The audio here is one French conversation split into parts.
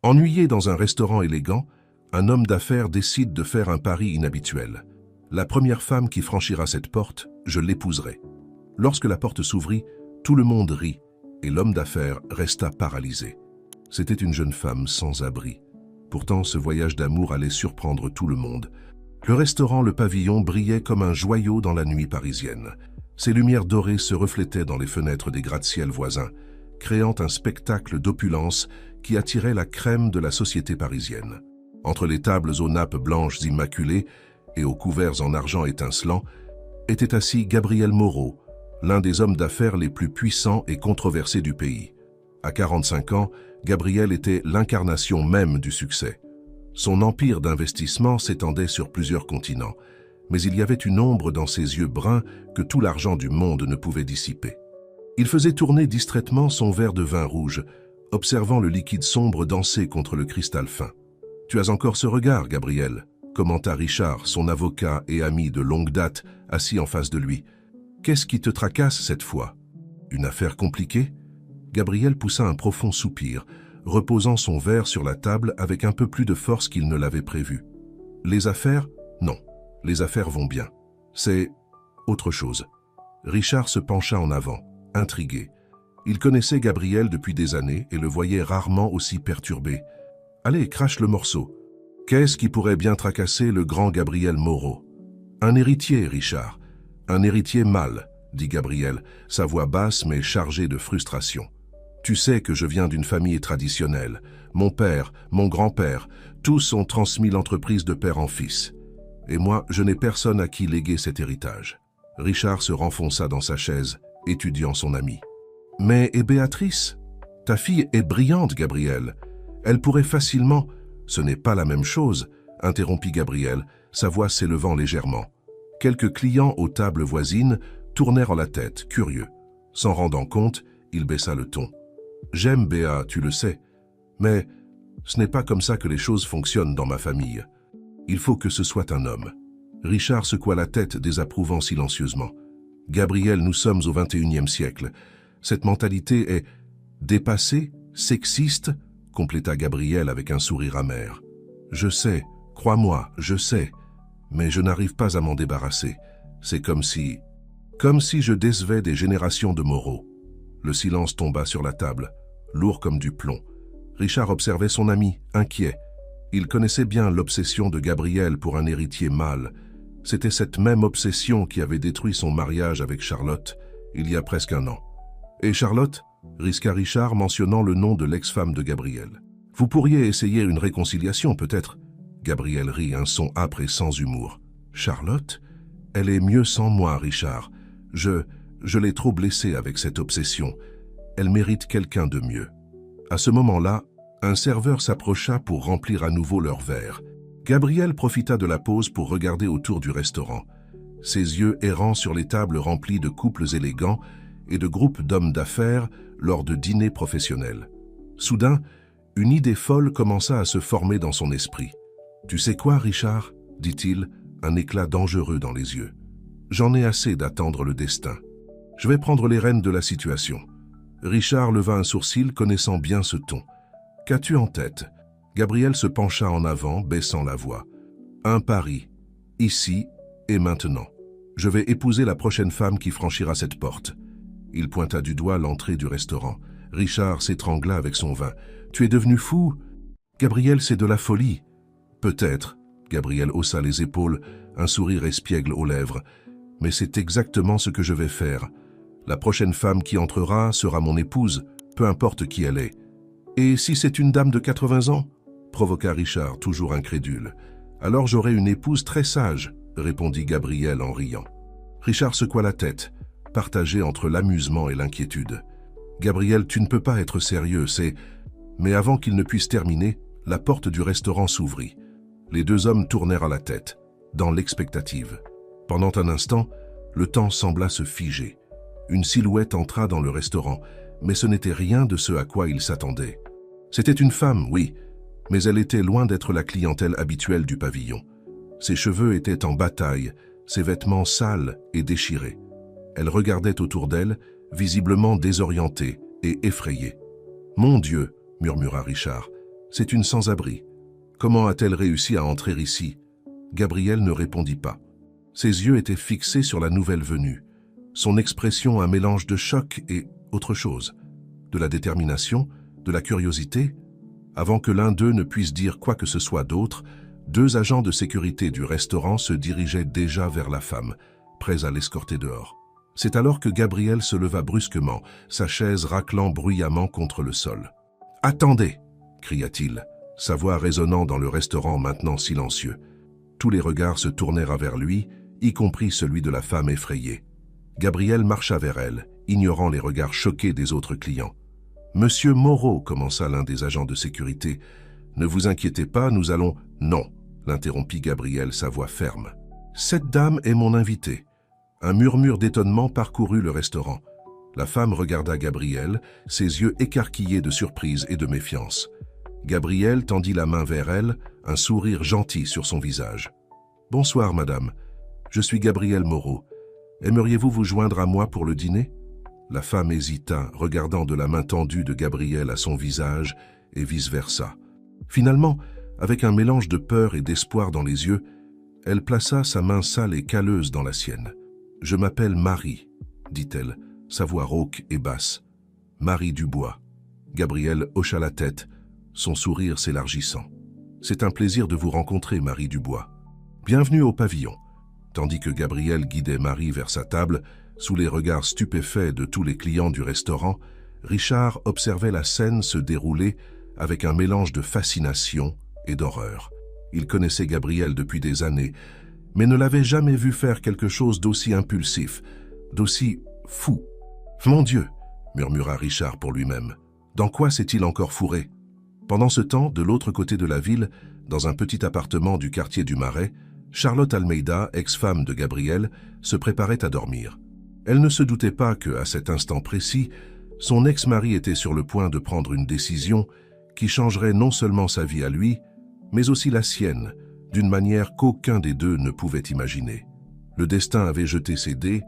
Ennuyé dans un restaurant élégant, un homme d'affaires décide de faire un pari inhabituel. La première femme qui franchira cette porte, je l'épouserai. Lorsque la porte s'ouvrit, tout le monde rit et l'homme d'affaires resta paralysé. C'était une jeune femme sans abri. Pourtant, ce voyage d'amour allait surprendre tout le monde. Le restaurant Le Pavillon brillait comme un joyau dans la nuit parisienne. Ses lumières dorées se reflétaient dans les fenêtres des gratte-ciel voisins, créant un spectacle d'opulence qui attirait la crème de la société parisienne. Entre les tables aux nappes blanches immaculées et aux couverts en argent étincelant, était assis Gabriel Moreau, l'un des hommes d'affaires les plus puissants et controversés du pays. À 45 ans, Gabriel était l'incarnation même du succès. Son empire d'investissement s'étendait sur plusieurs continents, mais il y avait une ombre dans ses yeux bruns que tout l'argent du monde ne pouvait dissiper. Il faisait tourner distraitement son verre de vin rouge, observant le liquide sombre danser contre le cristal fin. « Tu as encore ce regard, Gabriel », commenta Richard, son avocat et ami de longue date, assis en face de lui. « Qu'est-ce qui te tracasse cette fois? Une affaire compliquée ?» Gabriel poussa un profond soupir, reposant son verre sur la table avec un peu plus de force qu'il ne l'avait prévu. « Les affaires? Non, les affaires vont bien. C'est autre chose. » Richard se pencha en avant, intrigué. Il connaissait Gabriel depuis des années et le voyait rarement aussi perturbé. « Allez, crache le morceau. Qu'est-ce qui pourrait bien tracasser le grand Gabriel Moreau? »« Un héritier, Richard. Un héritier mâle, » dit Gabriel, sa voix basse mais chargée de frustration. « Tu sais que je viens d'une famille traditionnelle. Mon père, mon grand-père, tous ont transmis l'entreprise de père en fils. Et moi, je n'ai personne à qui léguer cet héritage. » Richard se renfonça dans sa chaise, étudiant son ami. « Mais et Béatrice? Ta fille est brillante, Gabriel. Elle pourrait facilement... » « Ce n'est pas la même chose, » interrompit Gabriel, sa voix s'élevant légèrement. Quelques clients aux tables voisines tournèrent la tête, curieux. S'en rendant compte, il baissa le ton. « J'aime Béa, tu le sais, mais ce n'est pas comme ça que les choses fonctionnent dans ma famille. Il faut que ce soit un homme. » Richard secoua la tête, désapprouvant silencieusement. « Gabriel, nous sommes au XXIe siècle. Cette mentalité est dépassée, sexiste, » compléta Gabriel avec un sourire amer. « Je sais, crois-moi, je sais, mais je n'arrive pas à m'en débarrasser. C'est comme si je décevais des générations de Moreau. » Le silence tomba sur la table, lourd comme du plomb. Richard observait son ami, inquiet. Il connaissait bien l'obsession de Gabriel pour un héritier mâle. C'était cette même obsession qui avait détruit son mariage avec Charlotte il y a presque un an. « Et Charlotte ?» risqua Richard, mentionnant le nom de l'ex-femme de Gabriel. « Vous pourriez essayer une réconciliation, peut-être ?» Gabriel rit, un son âpre et sans humour. « Charlotte? Elle est mieux sans moi, Richard. Je l'ai trop blessée avec cette obsession. Elle mérite quelqu'un de mieux. » À ce moment-là, un serveur s'approcha pour remplir à nouveau leur verre. Gabriel profita de la pause pour regarder autour du restaurant. Ses yeux errant sur les tables remplies de couples élégants et de groupes d'hommes d'affaires lors de dîners professionnels. Soudain, une idée folle commença à se former dans son esprit. « Tu sais quoi, Richard ?» dit-il, un éclat dangereux dans les yeux. « J'en ai assez d'attendre le destin. Je vais prendre les rênes de la situation. » Richard leva un sourcil, connaissant bien ce ton. « Qu'as-tu en tête ?» Gabriel se pencha en avant, baissant la voix. « Un pari, ici et maintenant. Je vais épouser la prochaine femme qui franchira cette porte. » Il pointa du doigt l'entrée du restaurant. Richard s'étrangla avec son vin. « Tu es devenu fou ?» Gabriel, c'est de la folie. « Peut-être. » Gabriel haussa les épaules, un sourire espiègle aux lèvres. « Mais c'est exactement ce que je vais faire. La prochaine femme qui entrera sera mon épouse, peu importe qui elle est. »« Et si c'est une dame de 80 ans ?» provoqua Richard, toujours incrédule. « Alors j'aurai une épouse très sage, » répondit Gabriel en riant. Richard secoua la tête, partagé entre l'amusement et l'inquiétude. « Gabriel, tu ne peux pas être sérieux, c'est... » Mais avant qu'il ne puisse terminer, la porte du restaurant s'ouvrit. Les deux hommes tournèrent à la tête, dans l'expectative. Pendant un instant, le temps sembla se figer. Une silhouette entra dans le restaurant, mais ce n'était rien de ce à quoi ils s'attendaient. C'était une femme, oui, mais elle était loin d'être la clientèle habituelle du pavillon. Ses cheveux étaient en bataille, ses vêtements sales et déchirés. Elle regardait autour d'elle, visiblement désorientée et effrayée. « Mon Dieu !» murmura Richard. « C'est une sans-abri. Comment a-t-elle réussi à entrer ici? Gabrielle ne répondit pas. Ses yeux étaient fixés sur la nouvelle venue. Son expression un mélange de choc et autre chose. De la détermination, de la curiosité. Avant que l'un d'eux ne puisse dire quoi que ce soit d'autre, 2 agents de sécurité du restaurant se dirigeaient déjà vers la femme, prêts à l'escorter dehors. C'est alors que Gabrielle se leva brusquement, sa chaise raclant bruyamment contre le sol. « Attendez !» cria-t-il, sa voix résonnant dans le restaurant maintenant silencieux. Tous les regards se tournèrent vers lui, y compris celui de la femme effrayée. Gabrielle marcha vers elle, ignorant les regards choqués des autres clients. « Monsieur Moreau, commença l'un des agents de sécurité. Ne vous inquiétez pas, nous allons... » « Non, l'interrompit Gabrielle, sa voix ferme. « Cette dame est mon invitée. » Un murmure d'étonnement parcourut le restaurant. La femme regarda Gabrielle, ses yeux écarquillés de surprise et de méfiance. Gabrielle tendit la main vers elle, un sourire gentil sur son visage. « Bonsoir, madame. Je suis Gabrielle Moreau. Aimeriez-vous vous joindre à moi pour le dîner ?» La femme hésita, regardant de la main tendue de Gabrielle à son visage et vice-versa. Finalement, avec un mélange de peur et d'espoir dans les yeux, elle plaça sa main sale et calleuse dans la sienne. « Je m'appelle Marie, » dit-elle, sa voix rauque et basse. « Marie Dubois. » Gabrielle hocha la tête, son sourire s'élargissant. « C'est un plaisir de vous rencontrer, Marie Dubois. Bienvenue au pavillon. » Tandis que Gabrielle guidait Marie vers sa table, sous les regards stupéfaits de tous les clients du restaurant, Richard observait la scène se dérouler avec un mélange de fascination et d'horreur. Il connaissait Gabrielle depuis des années, mais ne l'avait jamais vu faire quelque chose d'aussi impulsif, d'aussi fou. « Mon Dieu !» murmura Richard pour lui-même. « Dans quoi s'est-il encore fourré ?» Pendant ce temps, de l'autre côté de la ville, dans un petit appartement du quartier du Marais, Charlotte Almeida, ex-femme de Gabrielle, se préparait à dormir. Elle ne se doutait pas que, à cet instant précis, son ex-mari était sur le point de prendre une décision qui changerait non seulement sa vie à lui, mais aussi la sienne, d'une manière qu'aucun des deux ne pouvait imaginer. Le destin avait jeté ses dés,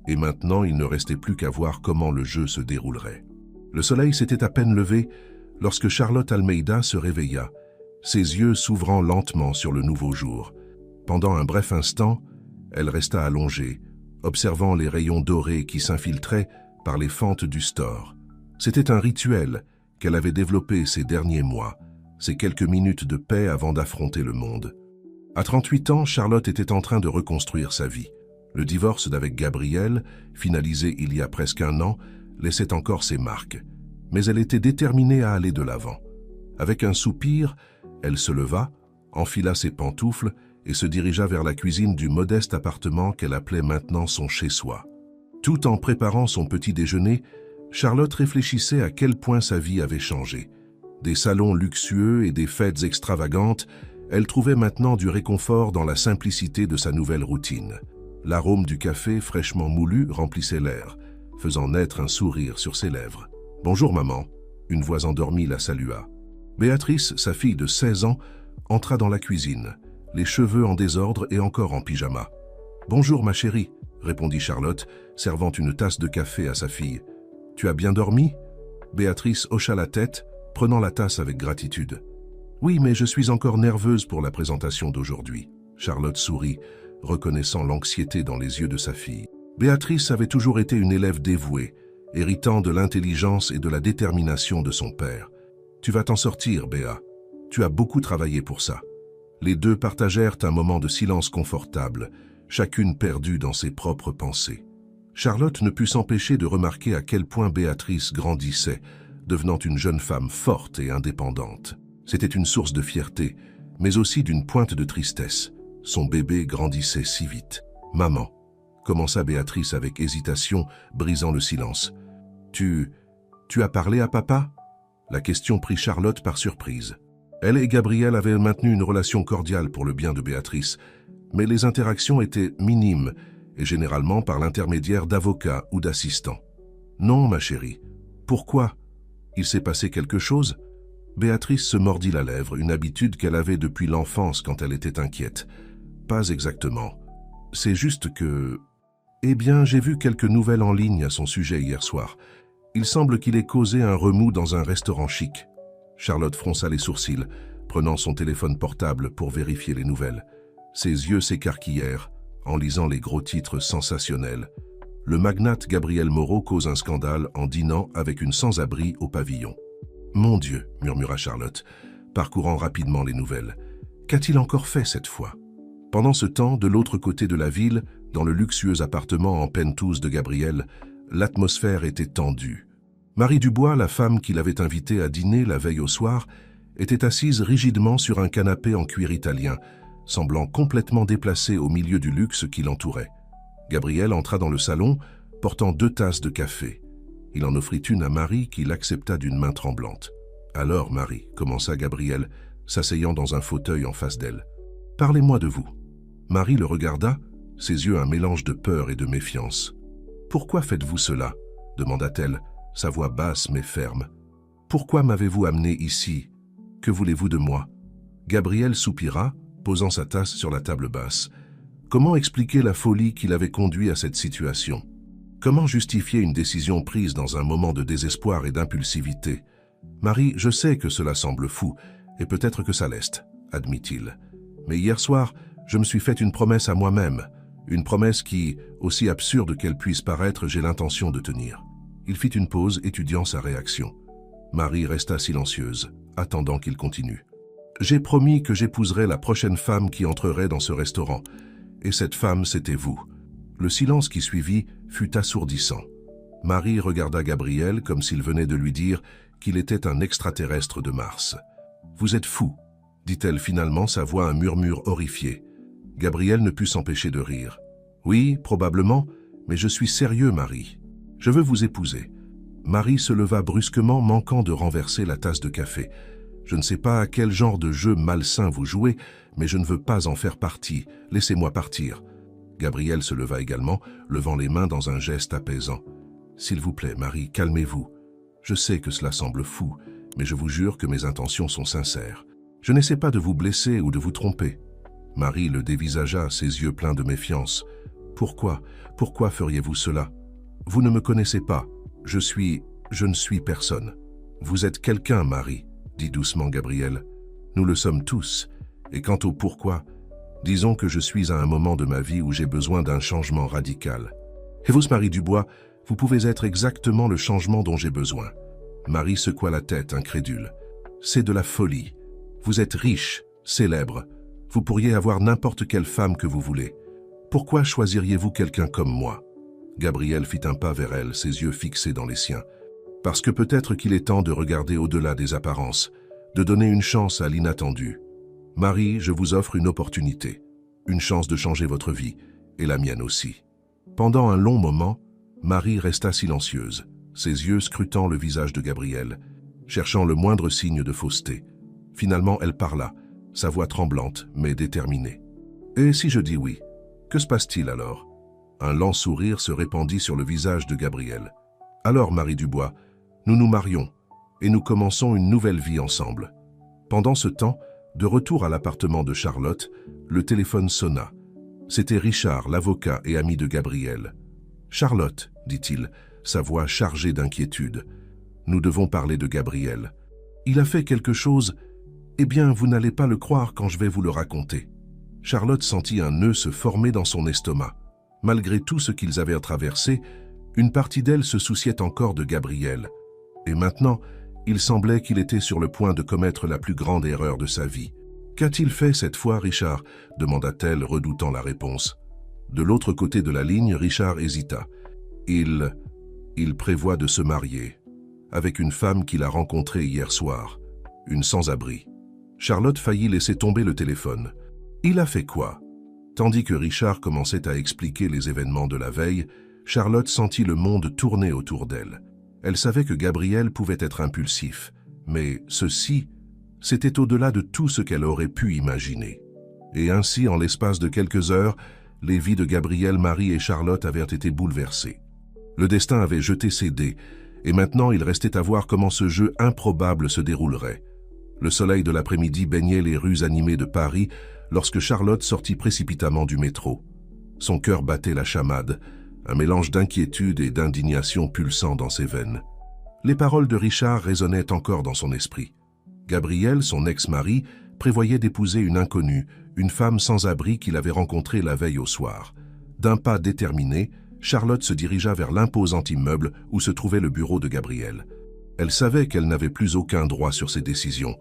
et maintenant il ne restait plus qu'à voir comment le jeu se déroulerait. Le soleil s'était à peine levé lorsque Charlotte Almeida se réveilla, ses yeux s'ouvrant lentement sur le nouveau jour. Pendant un bref instant, elle resta allongée, observant les rayons dorés qui s'infiltraient par les fentes du store. C'était un rituel qu'elle avait développé ces derniers mois, ces quelques minutes de paix avant d'affronter le monde. À 38 ans, Charlotte était en train de reconstruire sa vie. Le divorce d'avec Gabrielle, finalisé il y a presque 1 an, laissait encore ses marques. Mais elle était déterminée à aller de l'avant. Avec un soupir, elle se leva, enfila ses pantoufles et se dirigea vers la cuisine du modeste appartement qu'elle appelait maintenant son chez-soi. Tout en préparant son petit déjeuner, Charlotte réfléchissait à quel point sa vie avait changé. Des salons luxueux et des fêtes extravagantes, elle trouvait maintenant du réconfort dans la simplicité de sa nouvelle routine. L'arôme du café fraîchement moulu remplissait l'air, faisant naître un sourire sur ses lèvres. « Bonjour maman », une voix endormie la salua. Béatrice, sa fille de 16 ans, entra dans la cuisine, les cheveux en désordre et encore en pyjama. « Bonjour ma chérie », répondit Charlotte, servant une tasse de café à sa fille. « Tu as bien dormi ?» Béatrice hocha la tête, prenant la tasse avec gratitude. « Oui, mais je suis encore nerveuse pour la présentation d'aujourd'hui. » Charlotte sourit, reconnaissant l'anxiété dans les yeux de sa fille. Béatrice avait toujours été une élève dévouée, héritant de l'intelligence et de la détermination de son père. « Tu vas t'en sortir, Béa. Tu as beaucoup travaillé pour ça. » Les deux partagèrent un moment de silence confortable, chacune perdue dans ses propres pensées. Charlotte ne put s'empêcher de remarquer à quel point Béatrice grandissait, devenant une jeune femme forte et indépendante. C'était une source de fierté, mais aussi d'une pointe de tristesse. Son bébé grandissait si vite. « Maman », commença Béatrice avec hésitation, brisant le silence. « Tu as parlé à papa ?» La question prit Charlotte par surprise. Elle et Gabrielle avaient maintenu une relation cordiale pour le bien de Béatrice, mais les interactions étaient minimes et généralement par l'intermédiaire d'avocats ou d'assistants. « Non, ma chérie. Pourquoi ? Il s'est passé quelque chose ?» Béatrice se mordit la lèvre, une habitude qu'elle avait depuis l'enfance quand elle était inquiète. « Pas exactement. C'est juste que... » Eh bien, j'ai vu quelques nouvelles en ligne à son sujet hier soir. Il semble qu'il ait causé un remous dans un restaurant chic. Charlotte fronça les sourcils, prenant son téléphone portable pour vérifier les nouvelles. Ses yeux s'écarquillèrent en lisant les gros titres sensationnels. Le magnate Gabriel Moreau cause un scandale en dînant avec une sans-abri au pavillon. « Mon Dieu !» murmura Charlotte, parcourant rapidement les nouvelles. « Qu'a-t-il encore fait cette fois ?» Pendant ce temps, de l'autre côté de la ville, dans le luxueux appartement en penthouse de Gabriel, l'atmosphère était tendue. Marie Dubois, la femme qui l'avait invitée à dîner la veille au soir, était assise rigidement sur un canapé en cuir italien, semblant complètement déplacée au milieu du luxe qui l'entourait. Gabriel entra dans le salon, portant 2 tasses de café. Il en offrit une à Marie qui l'accepta d'une main tremblante. « Alors, Marie, » commença Gabriel, s'asseyant dans un fauteuil en face d'elle. « Parlez-moi de vous. » Marie le regarda, ses yeux un mélange de peur et de méfiance. « Pourquoi faites-vous cela ?» demanda-t-elle, sa voix basse mais ferme. « Pourquoi m'avez-vous amené ici? Que voulez-vous de moi ?» Gabriel soupira, posant sa tasse sur la table basse. Comment expliquer la folie qui l'avait conduit à cette situation? Comment justifier une décision prise dans un moment de désespoir et d'impulsivité? « Marie, je sais que cela semble fou, et peut-être que ça l'est, » admit-il. « Mais hier soir, je me suis fait une promesse à moi-même, une promesse qui, aussi absurde qu'elle puisse paraître, j'ai l'intention de tenir. » Il fit une pause, étudiant sa réaction. Marie resta silencieuse, attendant qu'il continue. « J'ai promis que j'épouserais la prochaine femme qui entrerait dans ce restaurant, et cette femme, c'était vous. » Le silence qui suivit fut assourdissant. Marie regarda Gabriel comme s'il venait de lui dire qu'il était un extraterrestre de Mars. « Vous êtes fou, » dit-elle finalement, sa voix un murmure horrifié. Gabriel ne put s'empêcher de rire. « Oui, probablement, mais je suis sérieux, Marie. Je veux vous épouser. » Marie se leva brusquement, manquant de renverser la tasse de café. « Je ne sais pas à quel genre de jeu malsain vous jouez, mais je ne veux pas en faire partie. Laissez-moi partir. » Gabriel se leva également, levant les mains dans un geste apaisant. « S'il vous plaît, Marie, calmez-vous. Je sais que cela semble fou, mais je vous jure que mes intentions sont sincères. Je n'essaie pas de vous blesser ou de vous tromper. » Marie le dévisagea, ses yeux pleins de méfiance. « Pourquoi feriez-vous cela? Vous ne me connaissez pas. Je ne suis personne. »« Vous êtes quelqu'un, Marie, » dit doucement Gabriel. « Nous le sommes tous. Et quant au pourquoi, disons que je suis à un moment de ma vie où j'ai besoin d'un changement radical. Et vous, Marie Dubois, vous pouvez être exactement le changement dont j'ai besoin. » Marie secoua la tête, incrédule. « C'est de la folie. Vous êtes riche, célèbre. Vous pourriez avoir n'importe quelle femme que vous voulez. Pourquoi choisiriez-vous quelqu'un comme moi ?» Gabriel fit un pas vers elle, ses yeux fixés dans les siens. « Parce que peut-être qu'il est temps de regarder au-delà des apparences, de donner une chance à l'inattendu. Marie, je vous offre une opportunité, une chance de changer votre vie, et la mienne aussi. » Pendant un long moment, Marie resta silencieuse, ses yeux scrutant le visage de Gabriel, cherchant le moindre signe de fausseté. Finalement, elle parla, sa voix tremblante, mais déterminée. « Et si je dis oui, que se passe-t-il alors ?» Un lent sourire se répandit sur le visage de Gabriel. « Alors, Marie Dubois, nous nous marions, et nous commençons une nouvelle vie ensemble. » Pendant ce temps, de retour à l'appartement de Charlotte, le téléphone sonna. C'était Richard, l'avocat et ami de Gabriel. « Charlotte, » dit-il, sa voix chargée d'inquiétude. « Nous devons parler de Gabriel. Il a fait quelque chose. Eh bien, vous n'allez pas le croire quand je vais vous le raconter. » Charlotte sentit un nœud se former dans son estomac. Malgré tout ce qu'ils avaient traversé, une partie d'elle se souciait encore de Gabriel. Et maintenant, il semblait qu'il était sur le point de commettre la plus grande erreur de sa vie. « Qu'a-t-il fait cette fois, Richard ?» demanda-t-elle, redoutant la réponse. De l'autre côté de la ligne, Richard hésita. Il prévoit de se marier, avec une femme qu'il a rencontrée hier soir, une sans-abri. Charlotte faillit laisser tomber le téléphone. Il a fait quoi? Tandis que Richard commençait à expliquer les événements de la veille, Charlotte sentit le monde tourner autour d'elle. Elle savait que Gabriel pouvait être impulsif, mais ceci, c'était au-delà de tout ce qu'elle aurait pu imaginer. Et ainsi, en l'espace de quelques heures, les vies de Gabriel, Marie et Charlotte avaient été bouleversées. Le destin avait jeté ses dés, et maintenant il restait à voir comment ce jeu improbable se déroulerait. Le soleil de l'après-midi baignait les rues animées de Paris lorsque Charlotte sortit précipitamment du métro. Son cœur battait la chamade, un mélange d'inquiétude et d'indignation pulsant dans ses veines. Les paroles de Richard résonnaient encore dans son esprit. Gabriel, son ex-mari, prévoyait d'épouser une inconnue, une femme sans abri qu'il avait rencontrée la veille au soir. D'un pas déterminé, Charlotte se dirigea vers l'imposant immeuble où se trouvait le bureau de Gabriel. Elle savait qu'elle n'avait plus aucun droit sur ses décisions,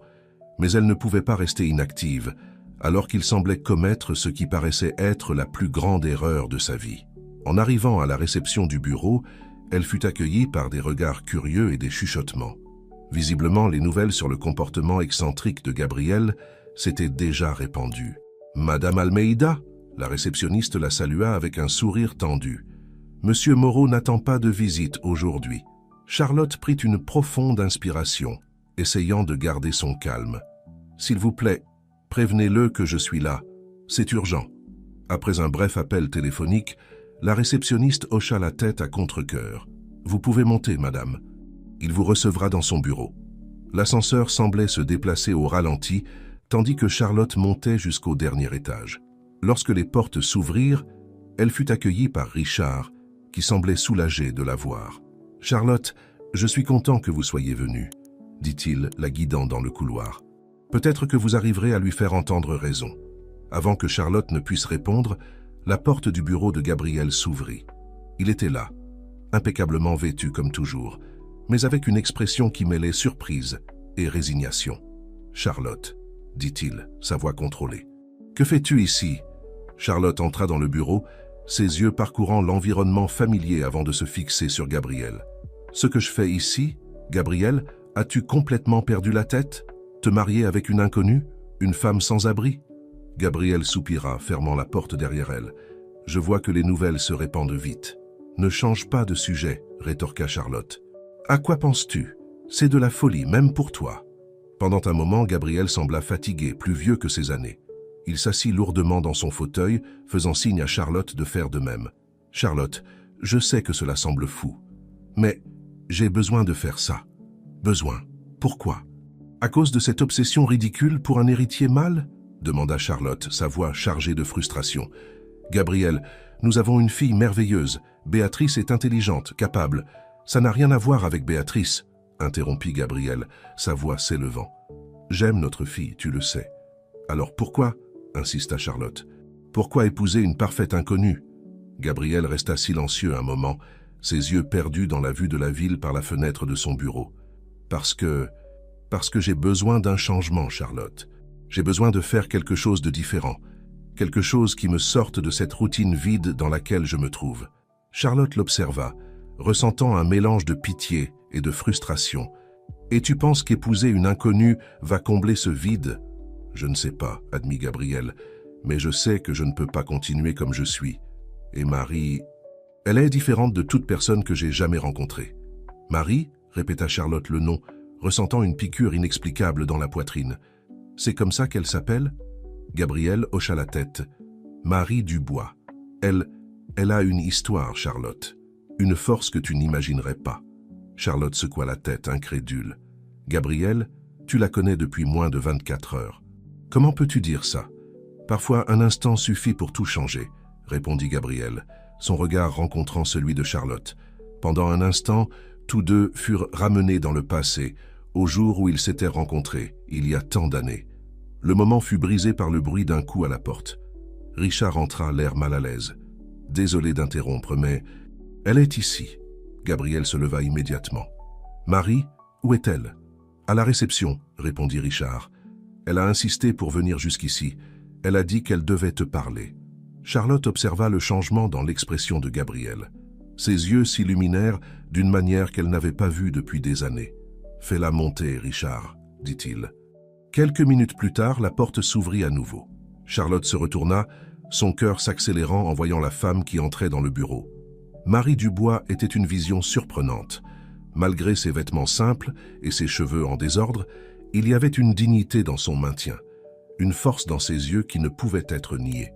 mais elle ne pouvait pas rester inactive, alors qu'il semblait commettre ce qui paraissait être la plus grande erreur de sa vie. En arrivant à la réception du bureau, elle fut accueillie par des regards curieux et des chuchotements. Visiblement, les nouvelles sur le comportement excentrique de Gabriel s'étaient déjà répandues. « Madame Almeida ?» La réceptionniste la salua avec un sourire tendu. « Monsieur Moreau n'attend pas de visite aujourd'hui. » Charlotte prit une profonde inspiration, essayant de garder son calme. « S'il vous plaît, prévenez-le que je suis là. C'est urgent. » Après un bref appel téléphonique, la réceptionniste hocha la tête à contre-cœur. « Vous pouvez monter, madame. Il vous recevra dans son bureau. » L'ascenseur semblait se déplacer au ralenti, tandis que Charlotte montait jusqu'au dernier étage. Lorsque les portes s'ouvrirent, elle fut accueillie par Richard, qui semblait soulagé de la voir. « Charlotte, je suis content que vous soyez venue, » dit-il, la guidant dans le couloir. « Peut-être que vous arriverez à lui faire entendre raison. » Avant que Charlotte ne puisse répondre, la porte du bureau de Gabriel s'ouvrit. Il était là, impeccablement vêtu comme toujours, mais avec une expression qui mêlait surprise et résignation. « Charlotte, » dit-il, sa voix contrôlée. « Que fais-tu ici ?» Charlotte entra dans le bureau, ses yeux parcourant l'environnement familier avant de se fixer sur Gabriel. « Ce que je fais ici, Gabriel, as-tu complètement perdu la tête? Te marier avec une inconnue, une femme sans abri ?» Gabriel soupira, fermant la porte derrière elle. « Je vois que les nouvelles se répandent vite. »« Ne change pas de sujet, » rétorqua Charlotte. « À quoi penses-tu? C'est de la folie, même pour toi. » Pendant un moment, Gabriel sembla fatigué, plus vieux que ses années. Il s'assit lourdement dans son fauteuil, faisant signe à Charlotte de faire de même. « Charlotte, je sais que cela semble fou, mais j'ai besoin de faire ça. Besoin. Pourquoi? À cause de cette obsession ridicule pour un héritier mâle ?» demanda Charlotte, sa voix chargée de frustration. « Gabriel, nous avons une fille merveilleuse. Béatrice est intelligente, capable. Ça n'a rien à voir avec Béatrice, » interrompit Gabriel, sa voix s'élevant. « J'aime notre fille, tu le sais. »« Alors pourquoi ?» insista Charlotte. « Pourquoi épouser une parfaite inconnue ?» Gabriel resta silencieux un moment, ses yeux perdus dans la vue de la ville par la fenêtre de son bureau. « Parce que j'ai besoin d'un changement, Charlotte. J'ai besoin de faire quelque chose de différent, quelque chose qui me sorte de cette routine vide dans laquelle je me trouve. » Charlotte l'observa, ressentant un mélange de pitié et de frustration. « Et tu penses qu'épouser une inconnue va combler ce vide ?» « Je ne sais pas, » admit Gabriel, « mais je sais que je ne peux pas continuer comme je suis. Et Marie, elle est différente de toute personne que j'ai jamais rencontrée. »« Marie ?» répéta Charlotte le nom, ressentant une piqûre inexplicable dans la poitrine. « C'est comme ça qu'elle s'appelle ?» Gabriel hocha la tête. « Marie Dubois. Elle a une histoire, Charlotte. Une force que tu n'imaginerais pas. » Charlotte secoua la tête, incrédule. « Gabriel, tu la connais depuis moins de 24 heures. Comment peux-tu dire ça? Parfois, un instant suffit pour tout changer, » répondit Gabriel, son regard rencontrant celui de Charlotte. Pendant un instant, tous deux furent ramenés dans le passé, au jour où ils s'étaient rencontrés, il y a tant d'années. Le moment fut brisé par le bruit d'un coup à la porte. Richard entra, l'air mal à l'aise. « Désolé d'interrompre, mais elle est ici. » Gabriel se leva immédiatement. « Marie, où est-elle ?»« À la réception, » répondit Richard. « Elle a insisté pour venir jusqu'ici. Elle a dit qu'elle devait te parler. » Charlotte observa le changement dans l'expression de Gabriel. Ses yeux s'illuminèrent d'une manière qu'elle n'avait pas vue depuis des années. « Fais-la monter, Richard, » dit-il. Quelques minutes plus tard, la porte s'ouvrit à nouveau. Charlotte se retourna, son cœur s'accélérant en voyant la femme qui entrait dans le bureau. Marie Dubois était une vision surprenante. Malgré ses vêtements simples et ses cheveux en désordre, il y avait une dignité dans son maintien, une force dans ses yeux qui ne pouvait être niée.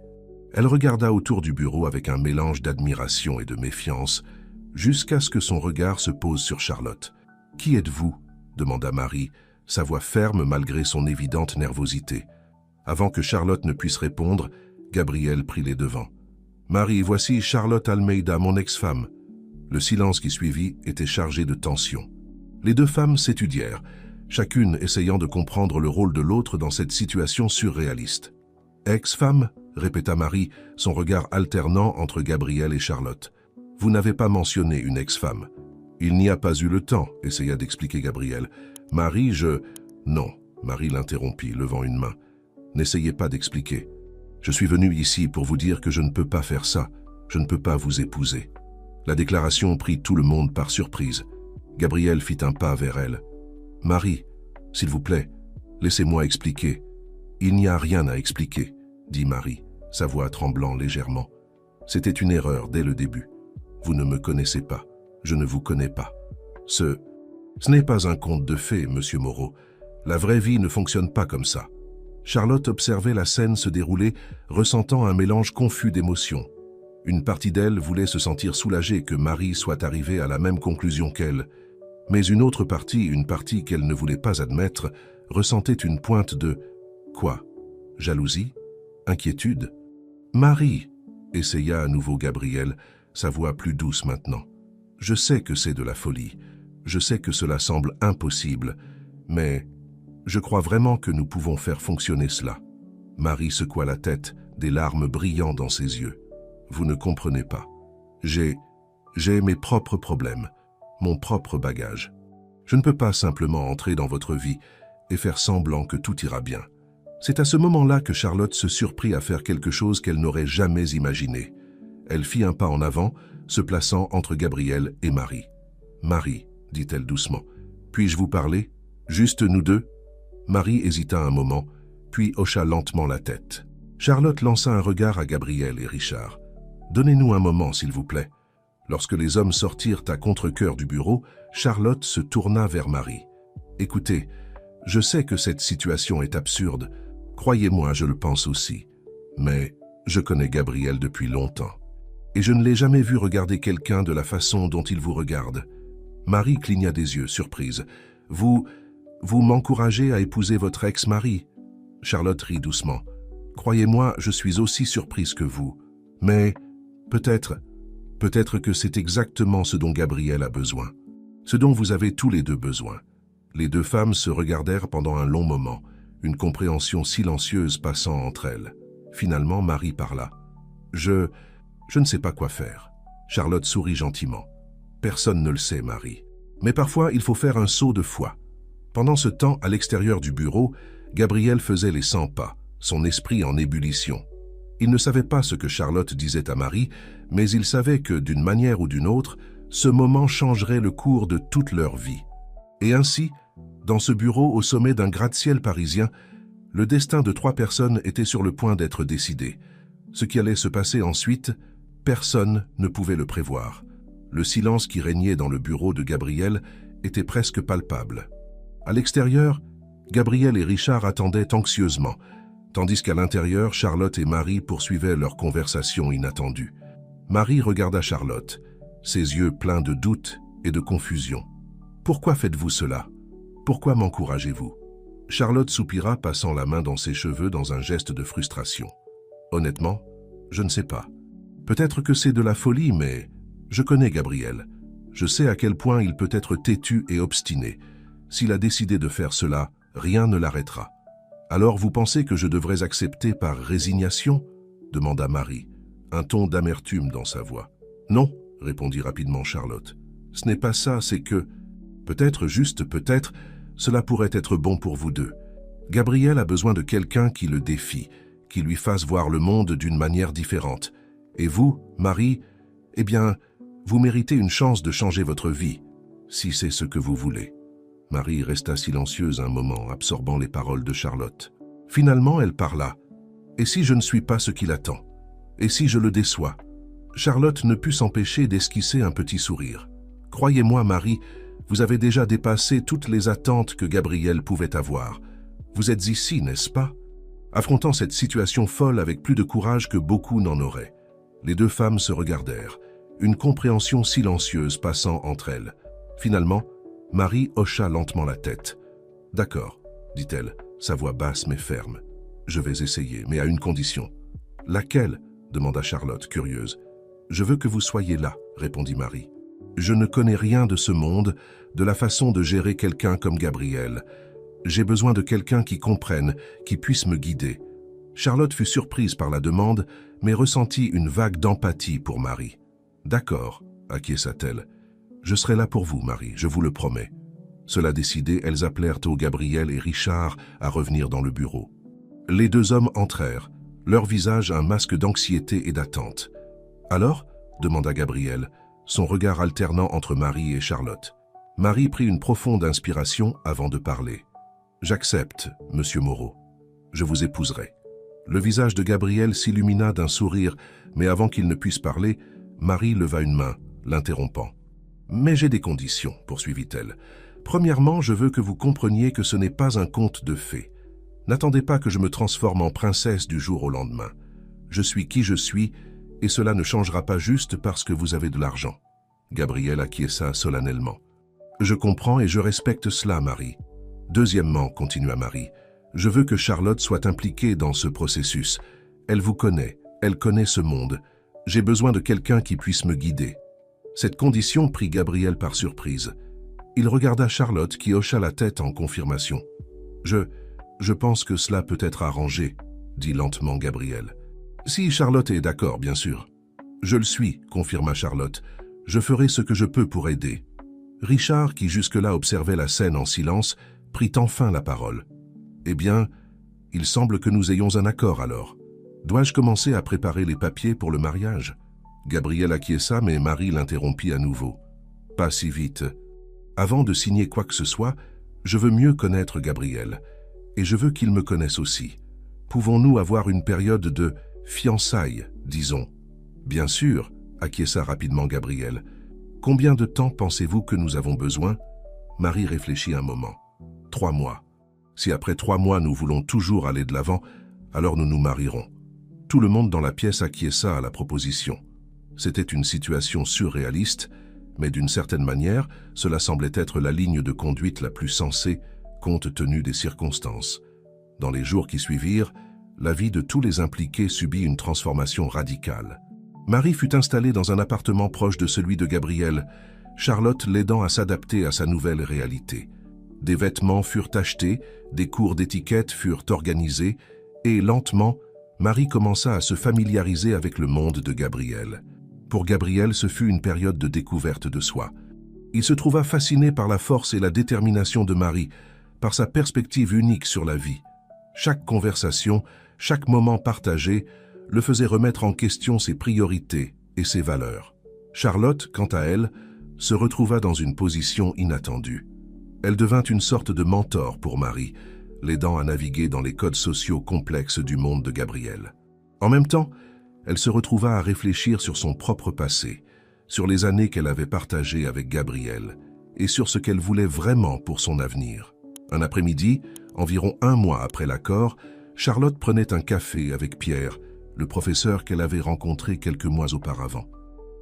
Elle regarda autour du bureau avec un mélange d'admiration et de méfiance, jusqu'à ce que son regard se pose sur Charlotte. « Qui êtes-vous » demanda Marie, sa voix ferme malgré son évidente nervosité. Avant que Charlotte ne puisse répondre, Gabriel prit les devants. « Marie, voici Charlotte Almeida, mon ex-femme. » Le silence qui suivit était chargé de tension. Les deux femmes s'étudièrent, chacune essayant de comprendre le rôle de l'autre dans cette situation surréaliste. « Ex-femme » répéta Marie, son regard alternant entre Gabriel et Charlotte. « Vous n'avez pas mentionné une ex-femme. »« Il n'y a pas eu le temps, » essaya d'expliquer Gabriel. « Marie, je... » « Non, » Marie l'interrompit, levant une main. « N'essayez pas d'expliquer. Je suis venu ici pour vous dire que je ne peux pas faire ça. Je ne peux pas vous épouser. » La déclaration prit tout le monde par surprise. Gabriel fit un pas vers elle. « Marie, s'il vous plaît, laissez-moi expliquer. »« Il n'y a rien à expliquer, » dit Marie, sa voix tremblant légèrement. « C'était une erreur dès le début. Vous ne me connaissez pas. Je ne vous connais pas. Ce n'est pas un conte de fées, monsieur Moreau. La vraie vie ne fonctionne pas comme ça. » Charlotte observait la scène se dérouler, ressentant un mélange confus d'émotions. Une partie d'elle voulait se sentir soulagée que Marie soit arrivée à la même conclusion qu'elle, mais une autre partie, une partie qu'elle ne voulait pas admettre, ressentait une pointe de « quoi ? Jalousie ? Inquiétude ? » « Marie !» essaya à nouveau Gabriel, sa voix plus douce maintenant. « Je sais que c'est de la folie. Je sais que cela semble impossible, mais je crois vraiment que nous pouvons faire fonctionner cela. » Marie secoua la tête, des larmes brillant dans ses yeux. « Vous ne comprenez pas. J'ai mes propres problèmes, mon propre bagage. Je ne peux pas simplement entrer dans votre vie et faire semblant que tout ira bien. » C'est à ce moment-là que Charlotte se surprit à faire quelque chose qu'elle n'aurait jamais imaginé. Elle fit un pas en avant, se plaçant entre Gabriel et Marie. « Marie, » dit-elle doucement, « puis-je vous parler? Juste nous deux ?» Marie hésita un moment, puis hocha lentement la tête. Charlotte lança un regard à Gabriel et Richard. « Donnez-nous un moment, s'il vous plaît. » Lorsque les hommes sortirent à contre-cœur du bureau, Charlotte se tourna vers Marie. « Écoutez, je sais que cette situation est absurde. Croyez-moi, je le pense aussi. Mais je connais Gabriel depuis longtemps. Et je ne l'ai jamais vu regarder quelqu'un de la façon dont il vous regarde. » Marie cligna des yeux, surprise. « Vous m'encouragez à épouser votre ex-mari ?» Charlotte rit doucement. « Croyez-moi, je suis aussi surprise que vous. Mais peut-être que c'est exactement ce dont Gabriel a besoin. Ce dont vous avez tous les deux besoin. » Les deux femmes se regardèrent pendant un long moment, une compréhension silencieuse passant entre elles. Finalement, Marie parla. « Je ne sais pas quoi faire. » Charlotte sourit gentiment. « Personne ne le sait, Marie. Mais parfois, il faut faire un saut de foi. » Pendant ce temps, à l'extérieur du bureau, Gabriel faisait les 100 pas, son esprit en ébullition. Il ne savait pas ce que Charlotte disait à Marie, mais il savait que, d'une manière ou d'une autre, ce moment changerait le cours de toute leur vie. Et ainsi, dans ce bureau au sommet d'un gratte-ciel parisien, le destin de 3 personnes était sur le point d'être décidé. Ce qui allait se passer ensuite, personne ne pouvait le prévoir. Le silence qui régnait dans le bureau de Gabriel était presque palpable. À l'extérieur, Gabriel et Richard attendaient anxieusement, tandis qu'à l'intérieur, Charlotte et Marie poursuivaient leur conversation inattendue. Marie regarda Charlotte, ses yeux pleins de doute et de confusion. « Pourquoi faites-vous cela? Pourquoi m'encouragez-vous » Charlotte soupira, passant la main dans ses cheveux dans un geste de frustration. « Honnêtement, je ne sais pas. Peut-être que c'est de la folie, mais je connais Gabriel. Je sais à quel point il peut être têtu et obstiné. S'il a décidé de faire cela, rien ne l'arrêtera. Alors vous pensez que je devrais accepter par résignation » demanda Marie, un ton d'amertume dans sa voix. « Non » répondit rapidement Charlotte. « Ce n'est pas ça, c'est que, peut-être, juste peut-être, cela pourrait être bon pour vous deux. Gabriel a besoin de quelqu'un qui le défie, qui lui fasse voir le monde d'une manière différente. Et vous, Marie, eh bien, vous méritez une chance de changer votre vie, si c'est ce que vous voulez. » Marie resta silencieuse un moment, absorbant les paroles de Charlotte. Finalement, elle parla. « Et si je ne suis pas ce qu'il attend? Et si je le déçois ?» Charlotte ne put s'empêcher d'esquisser un petit sourire. « Croyez-moi, Marie, vous avez déjà dépassé toutes les attentes que Gabriel pouvait avoir. Vous êtes ici, n'est-ce pas? Affrontant cette situation folle avec plus de courage que beaucoup n'en auraient. » Les deux femmes se regardèrent, une compréhension silencieuse passant entre elles. Finalement, Marie hocha lentement la tête. « D'accord, » dit-elle, sa voix basse mais ferme. « Je vais essayer, mais à une condition. »« Laquelle ?» demanda Charlotte, curieuse. « Je veux que vous soyez là, » répondit Marie. « Je ne connais rien de ce monde, de la façon de gérer quelqu'un comme Gabriel. J'ai besoin de quelqu'un qui comprenne, qui puisse me guider. » Charlotte fut surprise par la demande, mais ressentit une vague d'empathie pour Marie. « D'accord, » acquiesça-t-elle. « Je serai là pour vous, Marie, je vous le promets. » Cela décidé, elles appelèrent tôt Gabriel et Richard à revenir dans le bureau. Les deux hommes entrèrent, leur visage un masque d'anxiété et d'attente. « Alors ?» demanda Gabriel, son regard alternant entre Marie et Charlotte. Marie prit une profonde inspiration avant de parler. « J'accepte, monsieur Moreau. Je vous épouserai. » Le visage de Gabriel s'illumina d'un sourire, mais avant qu'il ne puisse parler, Marie leva une main, l'interrompant. « Mais j'ai des conditions, poursuivit-elle. Premièrement, je veux que vous compreniez que ce n'est pas un conte de fées. N'attendez pas que je me transforme en princesse du jour au lendemain. Je suis qui je suis, et cela ne changera pas juste parce que vous avez de l'argent. » Gabriel acquiesça solennellement. « Je comprends et je respecte cela, Marie. Deuxièmement, continua Marie, je veux que Charlotte soit impliquée dans ce processus. Elle vous connaît, elle connaît ce monde. J'ai besoin de quelqu'un qui puisse me guider. » Cette condition prit Gabriel par surprise. Il regarda Charlotte qui hocha la tête en confirmation. « Je pense que cela peut être arrangé, » dit lentement Gabriel. « Si Charlotte est d'accord, bien sûr. »« Je le suis, » confirma Charlotte. « Je ferai ce que je peux pour aider. » Richard, qui jusque-là observait la scène en silence, prit enfin la parole. « Eh bien, il semble que nous ayons un accord alors. Dois-je commencer à préparer les papiers pour le mariage ?» Gabriel acquiesça, mais Marie l'interrompit à nouveau. « Pas si vite. Avant de signer quoi que ce soit, je veux mieux connaître Gabriel, et je veux qu'il me connaisse aussi. Pouvons-nous avoir une période de fiançailles, disons ?»« Bien sûr, » acquiesça rapidement Gabriel. « Combien de temps pensez-vous que nous avons besoin ?» Marie réfléchit un moment. « 3 mois. Si après 3 mois nous voulons toujours aller de l'avant, alors nous nous marierons. » Tout le monde dans la pièce acquiesça à la proposition. C'était une situation surréaliste, mais d'une certaine manière, cela semblait être la ligne de conduite la plus sensée, compte tenu des circonstances. Dans les jours qui suivirent, la vie de tous les impliqués subit une transformation radicale. Marie fut installée dans un appartement proche de celui de Gabriel, Charlotte l'aidant à s'adapter à sa nouvelle réalité. Des vêtements furent achetés, des cours d'étiquette furent organisés, et lentement, Marie commença à se familiariser avec le monde de Gabriel. Pour Gabriel, ce fut une période de découverte de soi. Il se trouva fasciné par la force et la détermination de Marie, par sa perspective unique sur la vie. Chaque conversation, chaque moment partagé, le faisait remettre en question ses priorités et ses valeurs. Charlotte, quant à elle, se retrouva dans une position inattendue. Elle devint une sorte de mentor pour Marie, l'aidant à naviguer dans les codes sociaux complexes du monde de Gabriel. En même temps, elle se retrouva à réfléchir sur son propre passé, sur les années qu'elle avait partagées avec Gabriel et sur ce qu'elle voulait vraiment pour son avenir. Un après-midi, environ 1 mois après l'accord, Charlotte prenait un café avec Pierre, le professeur qu'elle avait rencontré quelques mois auparavant.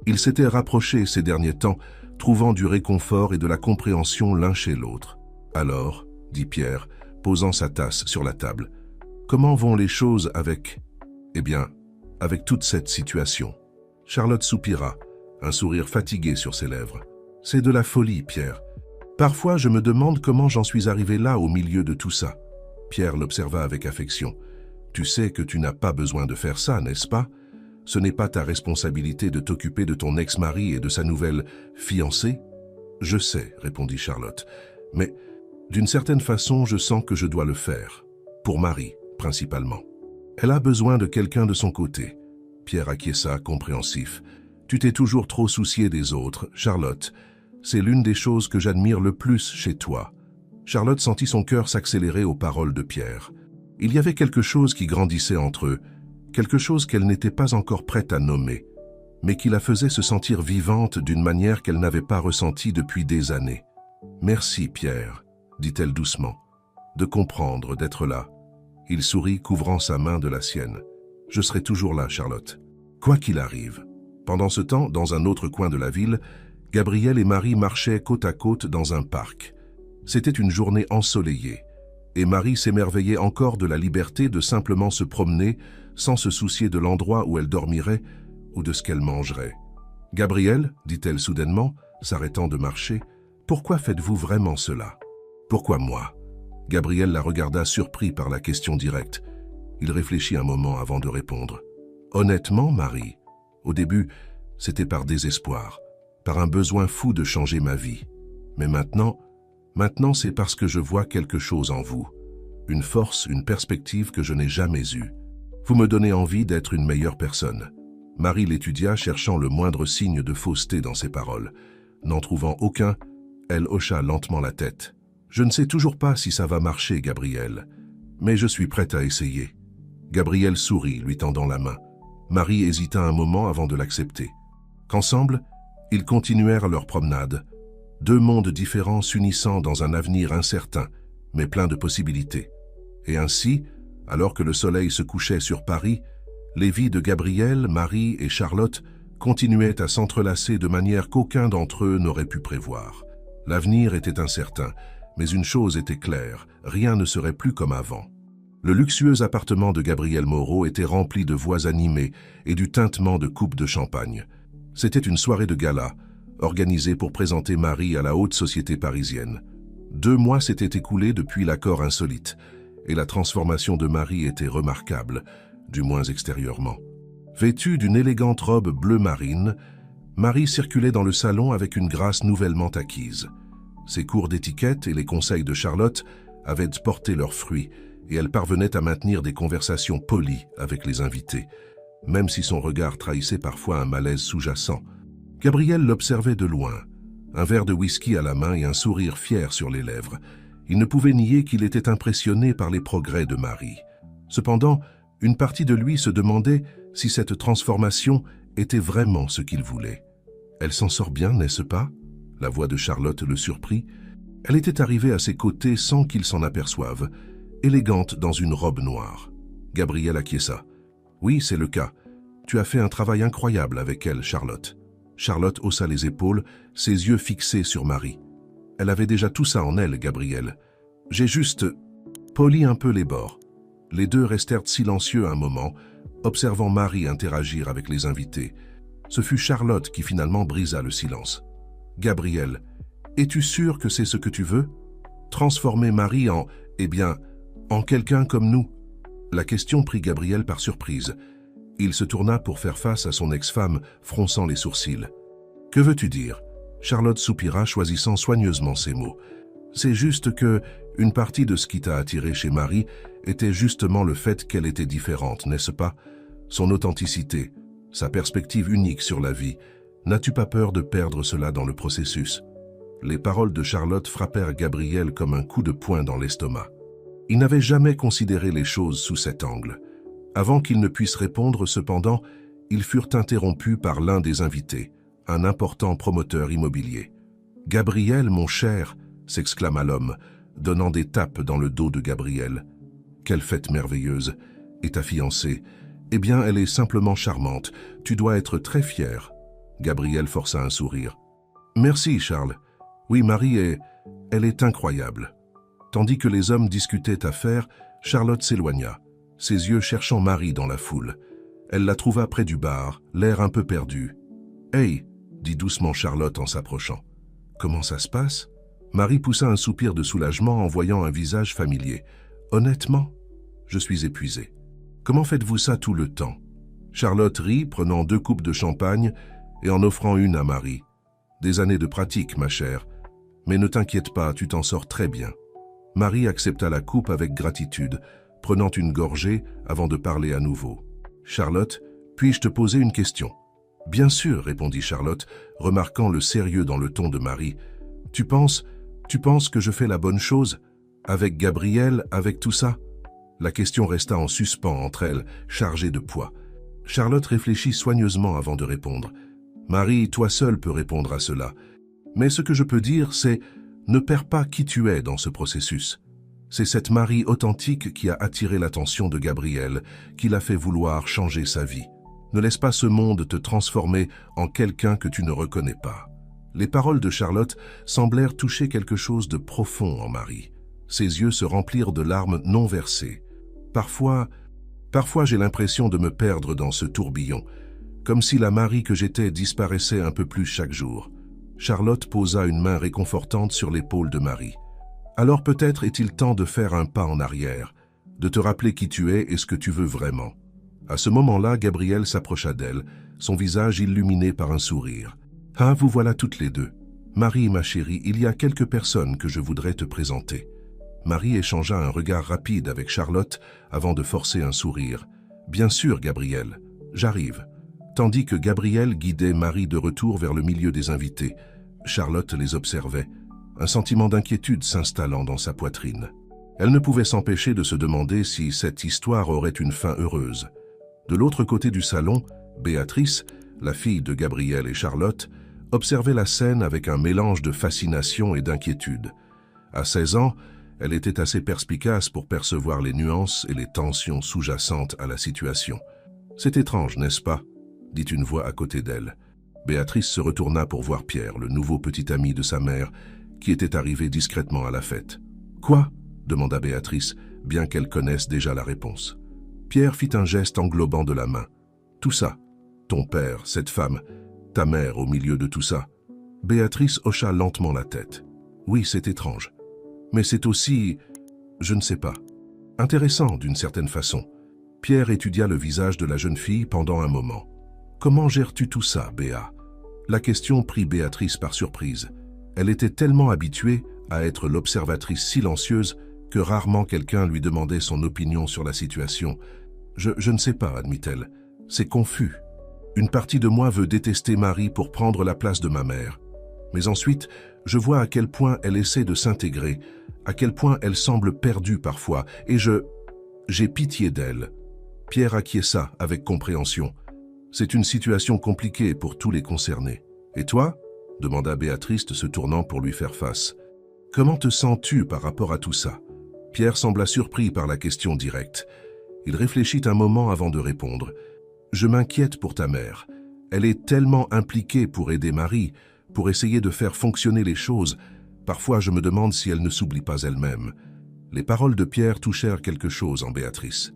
Ils s'étaient rapprochés ces derniers temps, trouvant du réconfort et de la compréhension l'un chez l'autre. « Alors, » dit Pierre, posant sa tasse sur la table, « comment vont les choses avec... Eh bien, avec toute cette situation ?» Charlotte soupira, un sourire fatigué sur ses lèvres. « C'est de la folie, Pierre. Parfois, je me demande comment j'en suis arrivé là au milieu de tout ça. » Pierre l'observa avec affection. « Tu sais que tu n'as pas besoin de faire ça, n'est-ce pas? Ce n'est pas ta responsabilité de t'occuper de ton ex-mari et de sa nouvelle fiancée? »« Je sais, » répondit Charlotte, « mais d'une certaine façon, je sens que je dois le faire. Pour Marie, principalement. Elle a besoin de quelqu'un de son côté. » Pierre acquiesça, compréhensif. « Tu t'es toujours trop soucié des autres, Charlotte. C'est l'une des choses que j'admire le plus chez toi. » Charlotte sentit son cœur s'accélérer aux paroles de Pierre. Il y avait quelque chose qui grandissait entre eux, quelque chose qu'elle n'était pas encore prête à nommer, mais qui la faisait se sentir vivante d'une manière qu'elle n'avait pas ressentie depuis des années. « Merci, Pierre, » dit-elle doucement, « de comprendre, d'être là. » Il sourit, couvrant sa main de la sienne. « Je serai toujours là, Charlotte, quoi qu'il arrive. » Pendant ce temps, dans un autre coin de la ville, Gabriel et Marie marchaient côte à côte dans un parc. C'était une journée ensoleillée, et Marie s'émerveillait encore de la liberté de simplement se promener sans se soucier de l'endroit où elle dormirait ou de ce qu'elle mangerait. « Gabriel, dit-elle soudainement, s'arrêtant de marcher. « Pourquoi faites-vous vraiment cela? Pourquoi moi ?» Gabriel la regarda surpris par la question directe. Il réfléchit un moment avant de répondre. « Honnêtement, Marie, au début, c'était par désespoir, par un besoin fou de changer ma vie. Mais maintenant c'est parce que je vois quelque chose en vous. Une force, une perspective que je n'ai jamais eue. Vous me donnez envie d'être une meilleure personne. » Marie l'étudia, cherchant le moindre signe de fausseté dans ses paroles. N'en trouvant aucun, elle hocha lentement la tête. « Je ne sais toujours pas si ça va marcher, Gabriel, mais je suis prête à essayer. » Gabriel sourit, lui tendant la main. Marie hésita un moment avant de l'accepter. Qu'ensemble, ils continuèrent leur promenade. Deux mondes différents s'unissant dans un avenir incertain, mais plein de possibilités. Et ainsi, alors que le soleil se couchait sur Paris, les vies de Gabriel, Marie et Charlotte continuaient à s'entrelacer de manière qu'aucun d'entre eux n'aurait pu prévoir. L'avenir était incertain, mais une chose était claire, rien ne serait plus comme avant. Le luxueux appartement de Gabriel Moreau était rempli de voix animées et du tintement de coupes de champagne. C'était une soirée de gala, organisée pour présenter Marie à la haute société parisienne. 2 mois s'étaient écoulés depuis l'accord insolite, et la transformation de Marie était remarquable, du moins extérieurement. Vêtue d'une élégante robe bleu marine, Marie circulait dans le salon avec une grâce nouvellement acquise. Ses cours d'étiquette et les conseils de Charlotte avaient porté leurs fruits, et elle parvenait à maintenir des conversations polies avec les invités, même si son regard trahissait parfois un malaise sous-jacent. Gabriel l'observait de loin, un verre de whisky à la main et un sourire fier sur les lèvres. Il ne pouvait nier qu'il était impressionné par les progrès de Marie. Cependant, une partie de lui se demandait si cette transformation était vraiment ce qu'il voulait. « Elle s'en sort bien, n'est-ce pas ?» La voix de Charlotte le surprit. Elle était arrivée à ses côtés sans qu'il s'en aperçoive, élégante dans une robe noire. Gabriel acquiesça. « Oui, c'est le cas. Tu as fait un travail incroyable avec elle, Charlotte. » Charlotte haussa les épaules, ses yeux fixés sur Marie. Elle avait déjà tout ça en elle, Gabriel. J'ai juste poli un peu les bords. Les deux restèrent silencieux un moment, observant Marie interagir avec les invités. Ce fut Charlotte qui finalement brisa le silence. « Gabriel, es-tu sûr que c'est ce que tu veux? Transformer Marie en, en quelqu'un comme nous ?» La question prit Gabriel par surprise. Il se tourna pour faire face à son ex-femme, fronçant les sourcils. « Que veux-tu dire ?» Charlotte soupira, choisissant soigneusement ses mots. « C'est juste que une partie de ce qui t'a attiré chez Marie était justement le fait qu'elle était différente, n'est-ce pas? Son authenticité, sa perspective unique sur la vie. N'as-tu pas peur de perdre cela dans le processus ?» Les paroles de Charlotte frappèrent Gabriel comme un coup de poing dans l'estomac. Il n'avait jamais considéré les choses sous cet angle. Avant qu'il ne puisse répondre, cependant, ils furent interrompus par l'un des invités, un important promoteur immobilier. « Gabriel, mon cher !» s'exclama l'homme, donnant des tapes dans le dos de Gabriel. « Quelle fête merveilleuse! Et ta fiancée? Eh bien, elle est simplement charmante. Tu dois être très fier. » Gabriel força un sourire. « Merci, Charles. Oui, Marie elle est incroyable. » Tandis que les hommes discutaient affaires, Charlotte s'éloigna, ses yeux cherchant Marie dans la foule. Elle la trouva près du bar, l'air un peu perdu. « Hey !» dit doucement Charlotte en s'approchant. « Comment ça se passe ?» Marie poussa un soupir de soulagement en voyant un visage familier. « Honnêtement, je suis épuisée. Comment faites-vous ça tout le temps ?» Charlotte rit, prenant 2 coupes de champagne et en offrant une à Marie. « Des années de pratique, ma chère. Mais ne t'inquiète pas, tu t'en sors très bien. » Marie accepta la coupe avec gratitude, prenant une gorgée avant de parler à nouveau. « Charlotte, puis-je te poser une question ?»« Bien sûr, » répondit Charlotte, remarquant le sérieux dans le ton de Marie. « Tu penses que je fais la bonne chose? Avec Gabriel, avec tout ça ?» La question resta en suspens entre elles, chargée de poids. Charlotte réfléchit soigneusement avant de répondre. « Marie, toi seule peux répondre à cela. Mais ce que je peux dire, c'est ne perds pas qui tu es dans ce processus. C'est cette Marie authentique qui a attiré l'attention de Gabriel, qui l'a fait vouloir changer sa vie. Ne laisse pas ce monde te transformer en quelqu'un que tu ne reconnais pas. » Les paroles de Charlotte semblèrent toucher quelque chose de profond en Marie. Ses yeux se remplirent de larmes non versées. Parfois j'ai l'impression de me perdre dans ce tourbillon, comme si la Marie que j'étais disparaissait un peu plus chaque jour. Charlotte posa une main réconfortante sur l'épaule de Marie. « Alors peut-être est-il temps de faire un pas en arrière, de te rappeler qui tu es et ce que tu veux vraiment. » À ce moment-là, Gabrielle s'approcha d'elle, son visage illuminé par un sourire. « Ah, vous voilà toutes les deux. Marie, ma chérie, il y a quelques personnes que je voudrais te présenter. » Marie échangea un regard rapide avec Charlotte avant de forcer un sourire. « Bien sûr, Gabrielle, j'arrive. » Tandis que Gabrielle guidait Marie de retour vers le milieu des invités, Charlotte les observait, un sentiment d'inquiétude s'installant dans sa poitrine. Elle ne pouvait s'empêcher de se demander si cette histoire aurait une fin heureuse. De l'autre côté du salon, Béatrice, la fille de Gabrielle et Charlotte, observait la scène avec un mélange de fascination et d'inquiétude. À 16 ans, elle était assez perspicace pour percevoir les nuances et les tensions sous-jacentes à la situation. « C'est étrange, n'est-ce pas ?» dit une voix à côté d'elle. Béatrice se retourna pour voir Pierre, le nouveau petit ami de sa mère, qui était arrivé discrètement à la fête. « Quoi ?» demanda Béatrice, bien qu'elle connaisse déjà la réponse. Pierre fit un geste englobant de la main. « Tout ça, ton père, cette femme, ta mère au milieu de tout ça. » Béatrice hocha lentement la tête. « Oui, c'est étrange. Mais c'est aussi, je ne sais pas, intéressant d'une certaine façon. » Pierre étudia le visage de la jeune fille pendant un moment. « Comment gères-tu tout ça, Béa ?» La question prit Béatrice par surprise. Elle était tellement habituée à être l'observatrice silencieuse que rarement quelqu'un lui demandait son opinion sur la situation. « Je ne sais pas, admit-elle. C'est confus. Une partie de moi veut détester Marie pour prendre la place de ma mère. Mais ensuite, je vois à quel point elle essaie de s'intégrer, à quel point elle semble perdue parfois, et j'ai pitié d'elle. » Pierre acquiesça avec compréhension. « C'est une situation compliquée pour tous les concernés. Et toi ?» demanda Béatrice se tournant pour lui faire face. « Comment te sens-tu par rapport à tout ça ?» Pierre sembla surpris par la question directe. Il réfléchit un moment avant de répondre. « Je m'inquiète pour ta mère. Elle est tellement impliquée pour aider Marie, pour essayer de faire fonctionner les choses. Parfois, je me demande si elle ne s'oublie pas elle-même. » Les paroles de Pierre touchèrent quelque chose en Béatrice.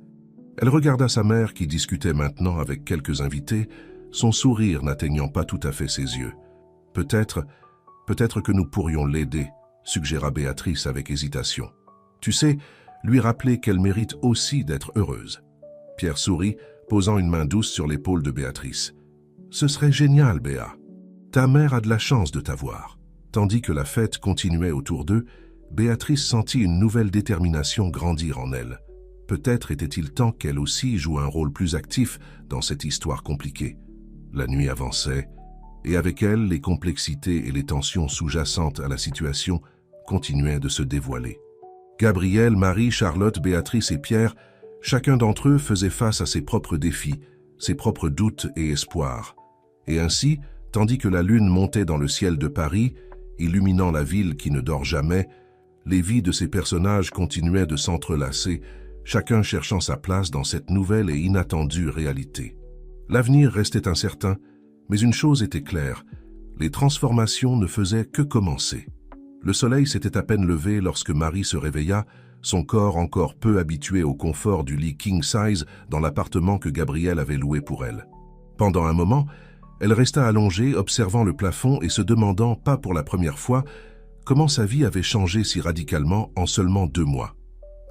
Elle regarda sa mère qui discutait maintenant avec quelques invités, son sourire n'atteignant pas tout à fait ses yeux. « Peut-être que nous pourrions l'aider, » suggéra Béatrice avec hésitation. « Tu sais, lui rappeler qu'elle mérite aussi d'être heureuse. » Pierre sourit, posant une main douce sur l'épaule de Béatrice. « Ce serait génial, Béa. Ta mère a de la chance de t'avoir. » Tandis que la fête continuait autour d'eux, Béatrice sentit une nouvelle détermination grandir en elle. Peut-être était-il temps qu'elle aussi joue un rôle plus actif dans cette histoire compliquée. La nuit avançait, et avec elle, les complexités et les tensions sous-jacentes à la situation continuaient de se dévoiler. Gabrielle, Marie, Charlotte, Béatrice et Pierre, chacun d'entre eux faisait face à ses propres défis, ses propres doutes et espoirs. Et ainsi, tandis que la lune montait dans le ciel de Paris, illuminant la ville qui ne dort jamais, les vies de ces personnages continuaient de s'entrelacer, chacun cherchant sa place dans cette nouvelle et inattendue réalité. L'avenir restait incertain, mais une chose était claire, les transformations ne faisaient que commencer. Le soleil s'était à peine levé lorsque Marie se réveilla, son corps encore peu habitué au confort du lit king size dans l'appartement que Gabrielle avait loué pour elle. Pendant un moment, elle resta allongée, observant le plafond et se demandant, pas pour la première fois, comment sa vie avait changé si radicalement en seulement 2 mois.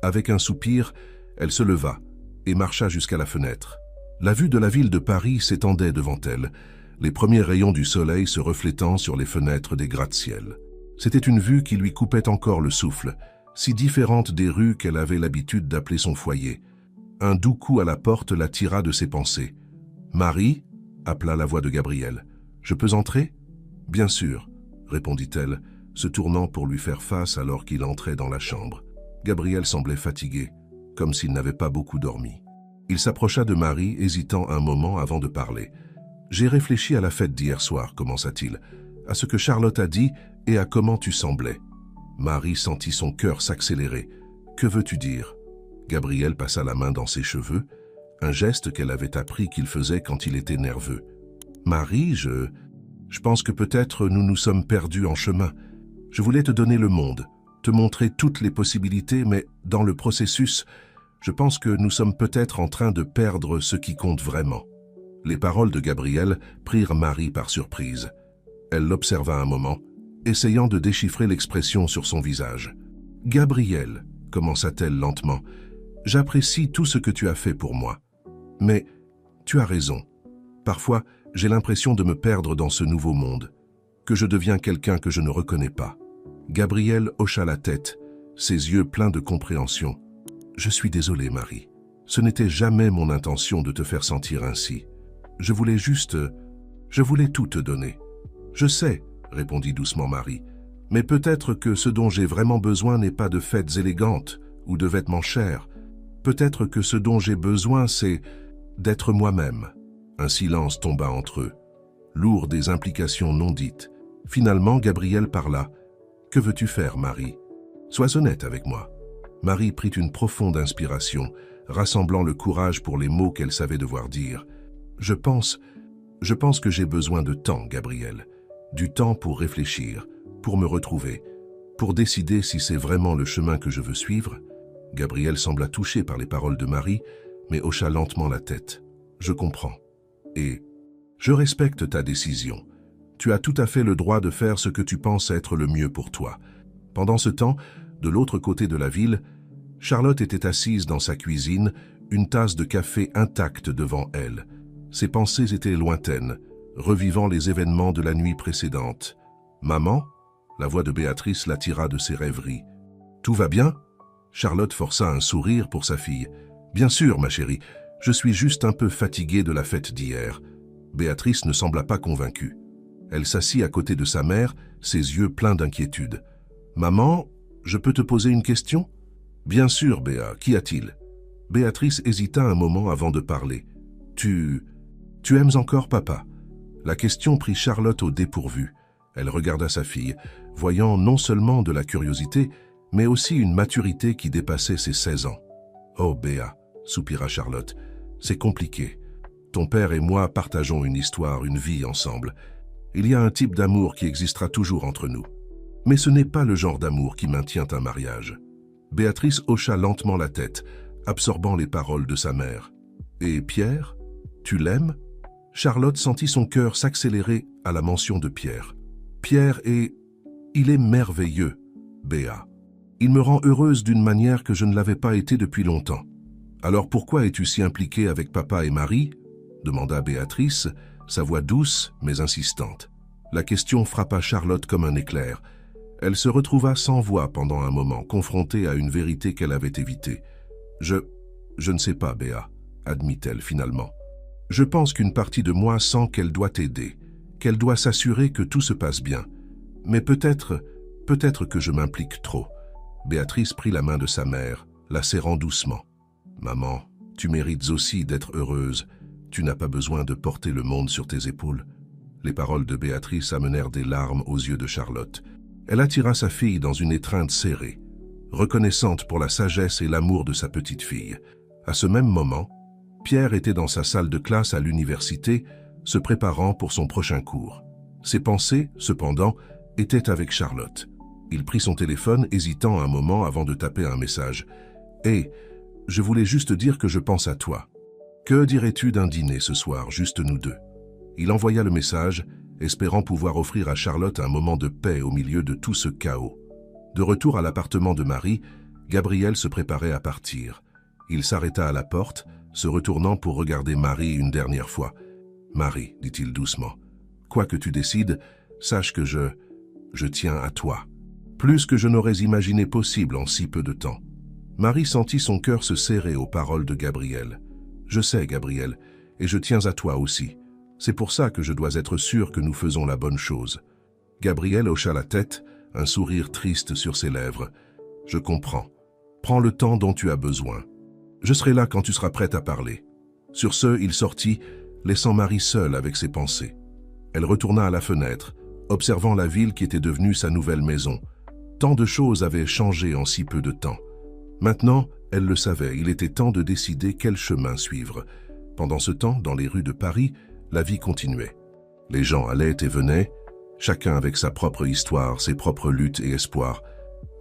Avec un soupir, elle se leva et marcha jusqu'à la fenêtre. La vue de la ville de Paris s'étendait devant elle, les premiers rayons du soleil se reflétant sur les fenêtres des gratte-ciel. C'était une vue qui lui coupait encore le souffle, si différente des rues qu'elle avait l'habitude d'appeler son foyer. Un doux coup à la porte la tira de ses pensées. « Marie ?» appela la voix de Gabrielle. « Je peux entrer ?»« Bien sûr, » répondit-elle, se tournant pour lui faire face alors qu'il entrait dans la chambre. Gabrielle semblait fatigué, comme s'il n'avait pas beaucoup dormi. Il s'approcha de Marie, hésitant un moment avant de parler. « J'ai réfléchi à la fête d'hier soir, commença-t-il, à ce que Charlotte a dit et à comment tu semblais. » Marie sentit son cœur s'accélérer. « Que veux-tu dire ?» Gabrielle passa la main dans ses cheveux, un geste qu'elle avait appris qu'il faisait quand il était nerveux. « Marie, je pense que peut-être nous nous sommes perdus en chemin. Je voulais te donner le monde, te montrer toutes les possibilités, mais dans le processus, je pense que nous sommes peut-être en train de perdre ce qui compte vraiment. » Les paroles de Gabrielle prirent Marie par surprise. Elle l'observa un moment, essayant de déchiffrer l'expression sur son visage. « Gabriel, commença-t-elle lentement, j'apprécie tout ce que tu as fait pour moi. Mais tu as raison. Parfois, j'ai l'impression de me perdre dans ce nouveau monde, que je deviens quelqu'un que je ne reconnais pas. » Gabriel hocha la tête, ses yeux pleins de compréhension. « Je suis désolé, Marie. Ce n'était jamais mon intention de te faire sentir ainsi. Je voulais tout te donner. »« Je sais, » répondit doucement Marie, « mais peut-être que ce dont j'ai vraiment besoin n'est pas de fêtes élégantes ou de vêtements chers. Peut-être que ce dont j'ai besoin, c'est d'être moi-même. » Un silence tomba entre eux, lourd des implications non dites. Finalement, Gabriel parla. « Que veux-tu faire, Marie? Sois honnête avec moi. » Marie prit une profonde inspiration, rassemblant le courage pour les mots qu'elle savait devoir dire. « Je pense que j'ai besoin de temps, Gabriel. Du temps pour réfléchir, pour me retrouver, pour décider si c'est vraiment le chemin que je veux suivre. » Gabriel sembla touché par les paroles de Marie, mais hocha lentement la tête. « Je comprends. Et je respecte ta décision. Tu as tout à fait le droit de faire ce que tu penses être le mieux pour toi. » Pendant ce temps, de l'autre côté de la ville, Charlotte était assise dans sa cuisine, une tasse de café intacte devant elle. Ses pensées étaient lointaines, revivant les événements de la nuit précédente. « Maman ?» La voix de Béatrice l'attira de ses rêveries. « Tout va bien ?» Charlotte força un sourire pour sa fille. « Bien sûr, ma chérie, je suis juste un peu fatiguée de la fête d'hier. » Béatrice ne sembla pas convaincue. Elle s'assit à côté de sa mère, ses yeux pleins d'inquiétude. « Maman, je peux te poser une question ?»« Bien sûr, Béa, qu'y a-t-il » Béatrice hésita un moment avant de parler. « Tu aimes encore papa ?» La question prit Charlotte au dépourvu. Elle regarda sa fille, voyant non seulement de la curiosité, mais aussi une maturité qui dépassait ses 16 ans. « Oh, Béa, » soupira Charlotte, « c'est compliqué. Ton père et moi partageons une histoire, une vie ensemble. Il y a un type d'amour qui existera toujours entre nous. Mais ce n'est pas le genre d'amour qui maintient un mariage. » Béatrice hocha lentement la tête, absorbant les paroles de sa mère. « Et Pierre, tu l'aimes ?» Charlotte sentit son cœur s'accélérer à la mention de Pierre. « Pierre il est merveilleux, Béa. Il me rend heureuse d'une manière que je ne l'avais pas été depuis longtemps. Alors pourquoi es-tu si impliquée avec papa et Marie ?» demanda Béatrice, sa voix douce mais insistante. La question frappa Charlotte comme un éclair. Elle se retrouva sans voix pendant un moment, confrontée à une vérité qu'elle avait évitée. « Je ne sais pas, Béa, » admit-elle finalement. « Je pense qu'une partie de moi sent qu'elle doit t'aider, qu'elle doit s'assurer que tout se passe bien. Mais peut-être que je m'implique trop. » Béatrice prit la main de sa mère, la serrant doucement. « Maman, tu mérites aussi d'être heureuse. Tu n'as pas besoin de porter le monde sur tes épaules. » Les paroles de Béatrice amenèrent des larmes aux yeux de Charlotte. Elle attira sa fille dans une étreinte serrée, reconnaissante pour la sagesse et l'amour de sa petite fille. À ce même moment, Pierre était dans sa salle de classe à l'université, se préparant pour son prochain cours. Ses pensées, cependant, étaient avec Charlotte. Il prit son téléphone, hésitant un moment avant de taper un message. « Hé, je voulais juste dire que je pense à toi. Que dirais-tu d'un dîner ce soir, juste nous deux ?» Il envoya le message, espérant pouvoir offrir à Charlotte un moment de paix au milieu de tout ce chaos. De retour à l'appartement de Marie, Gabriel se préparait à partir. Il s'arrêta à la porte, se retournant pour regarder Marie une dernière fois. « Marie, dit-il doucement, quoi que tu décides, sache que je tiens à toi. Plus que je n'aurais imaginé possible en si peu de temps. » Marie sentit son cœur se serrer aux paroles de Gabriel. « Je sais, Gabriel, et je tiens à toi aussi. C'est pour ça que je dois être sûr que nous faisons la bonne chose. » Gabriel hocha la tête, un sourire triste sur ses lèvres. « Je comprends. Prends le temps dont tu as besoin. Je serai là quand tu seras prête à parler. » Sur ce, il sortit, laissant Marie seule avec ses pensées. Elle retourna à la fenêtre, observant la ville qui était devenue sa nouvelle maison. Tant de choses avaient changé en si peu de temps. Maintenant, elle le savait, il était temps de décider quel chemin suivre. Pendant ce temps, dans les rues de Paris, la vie continuait. Les gens allaient et venaient, chacun avec sa propre histoire, ses propres luttes et espoirs.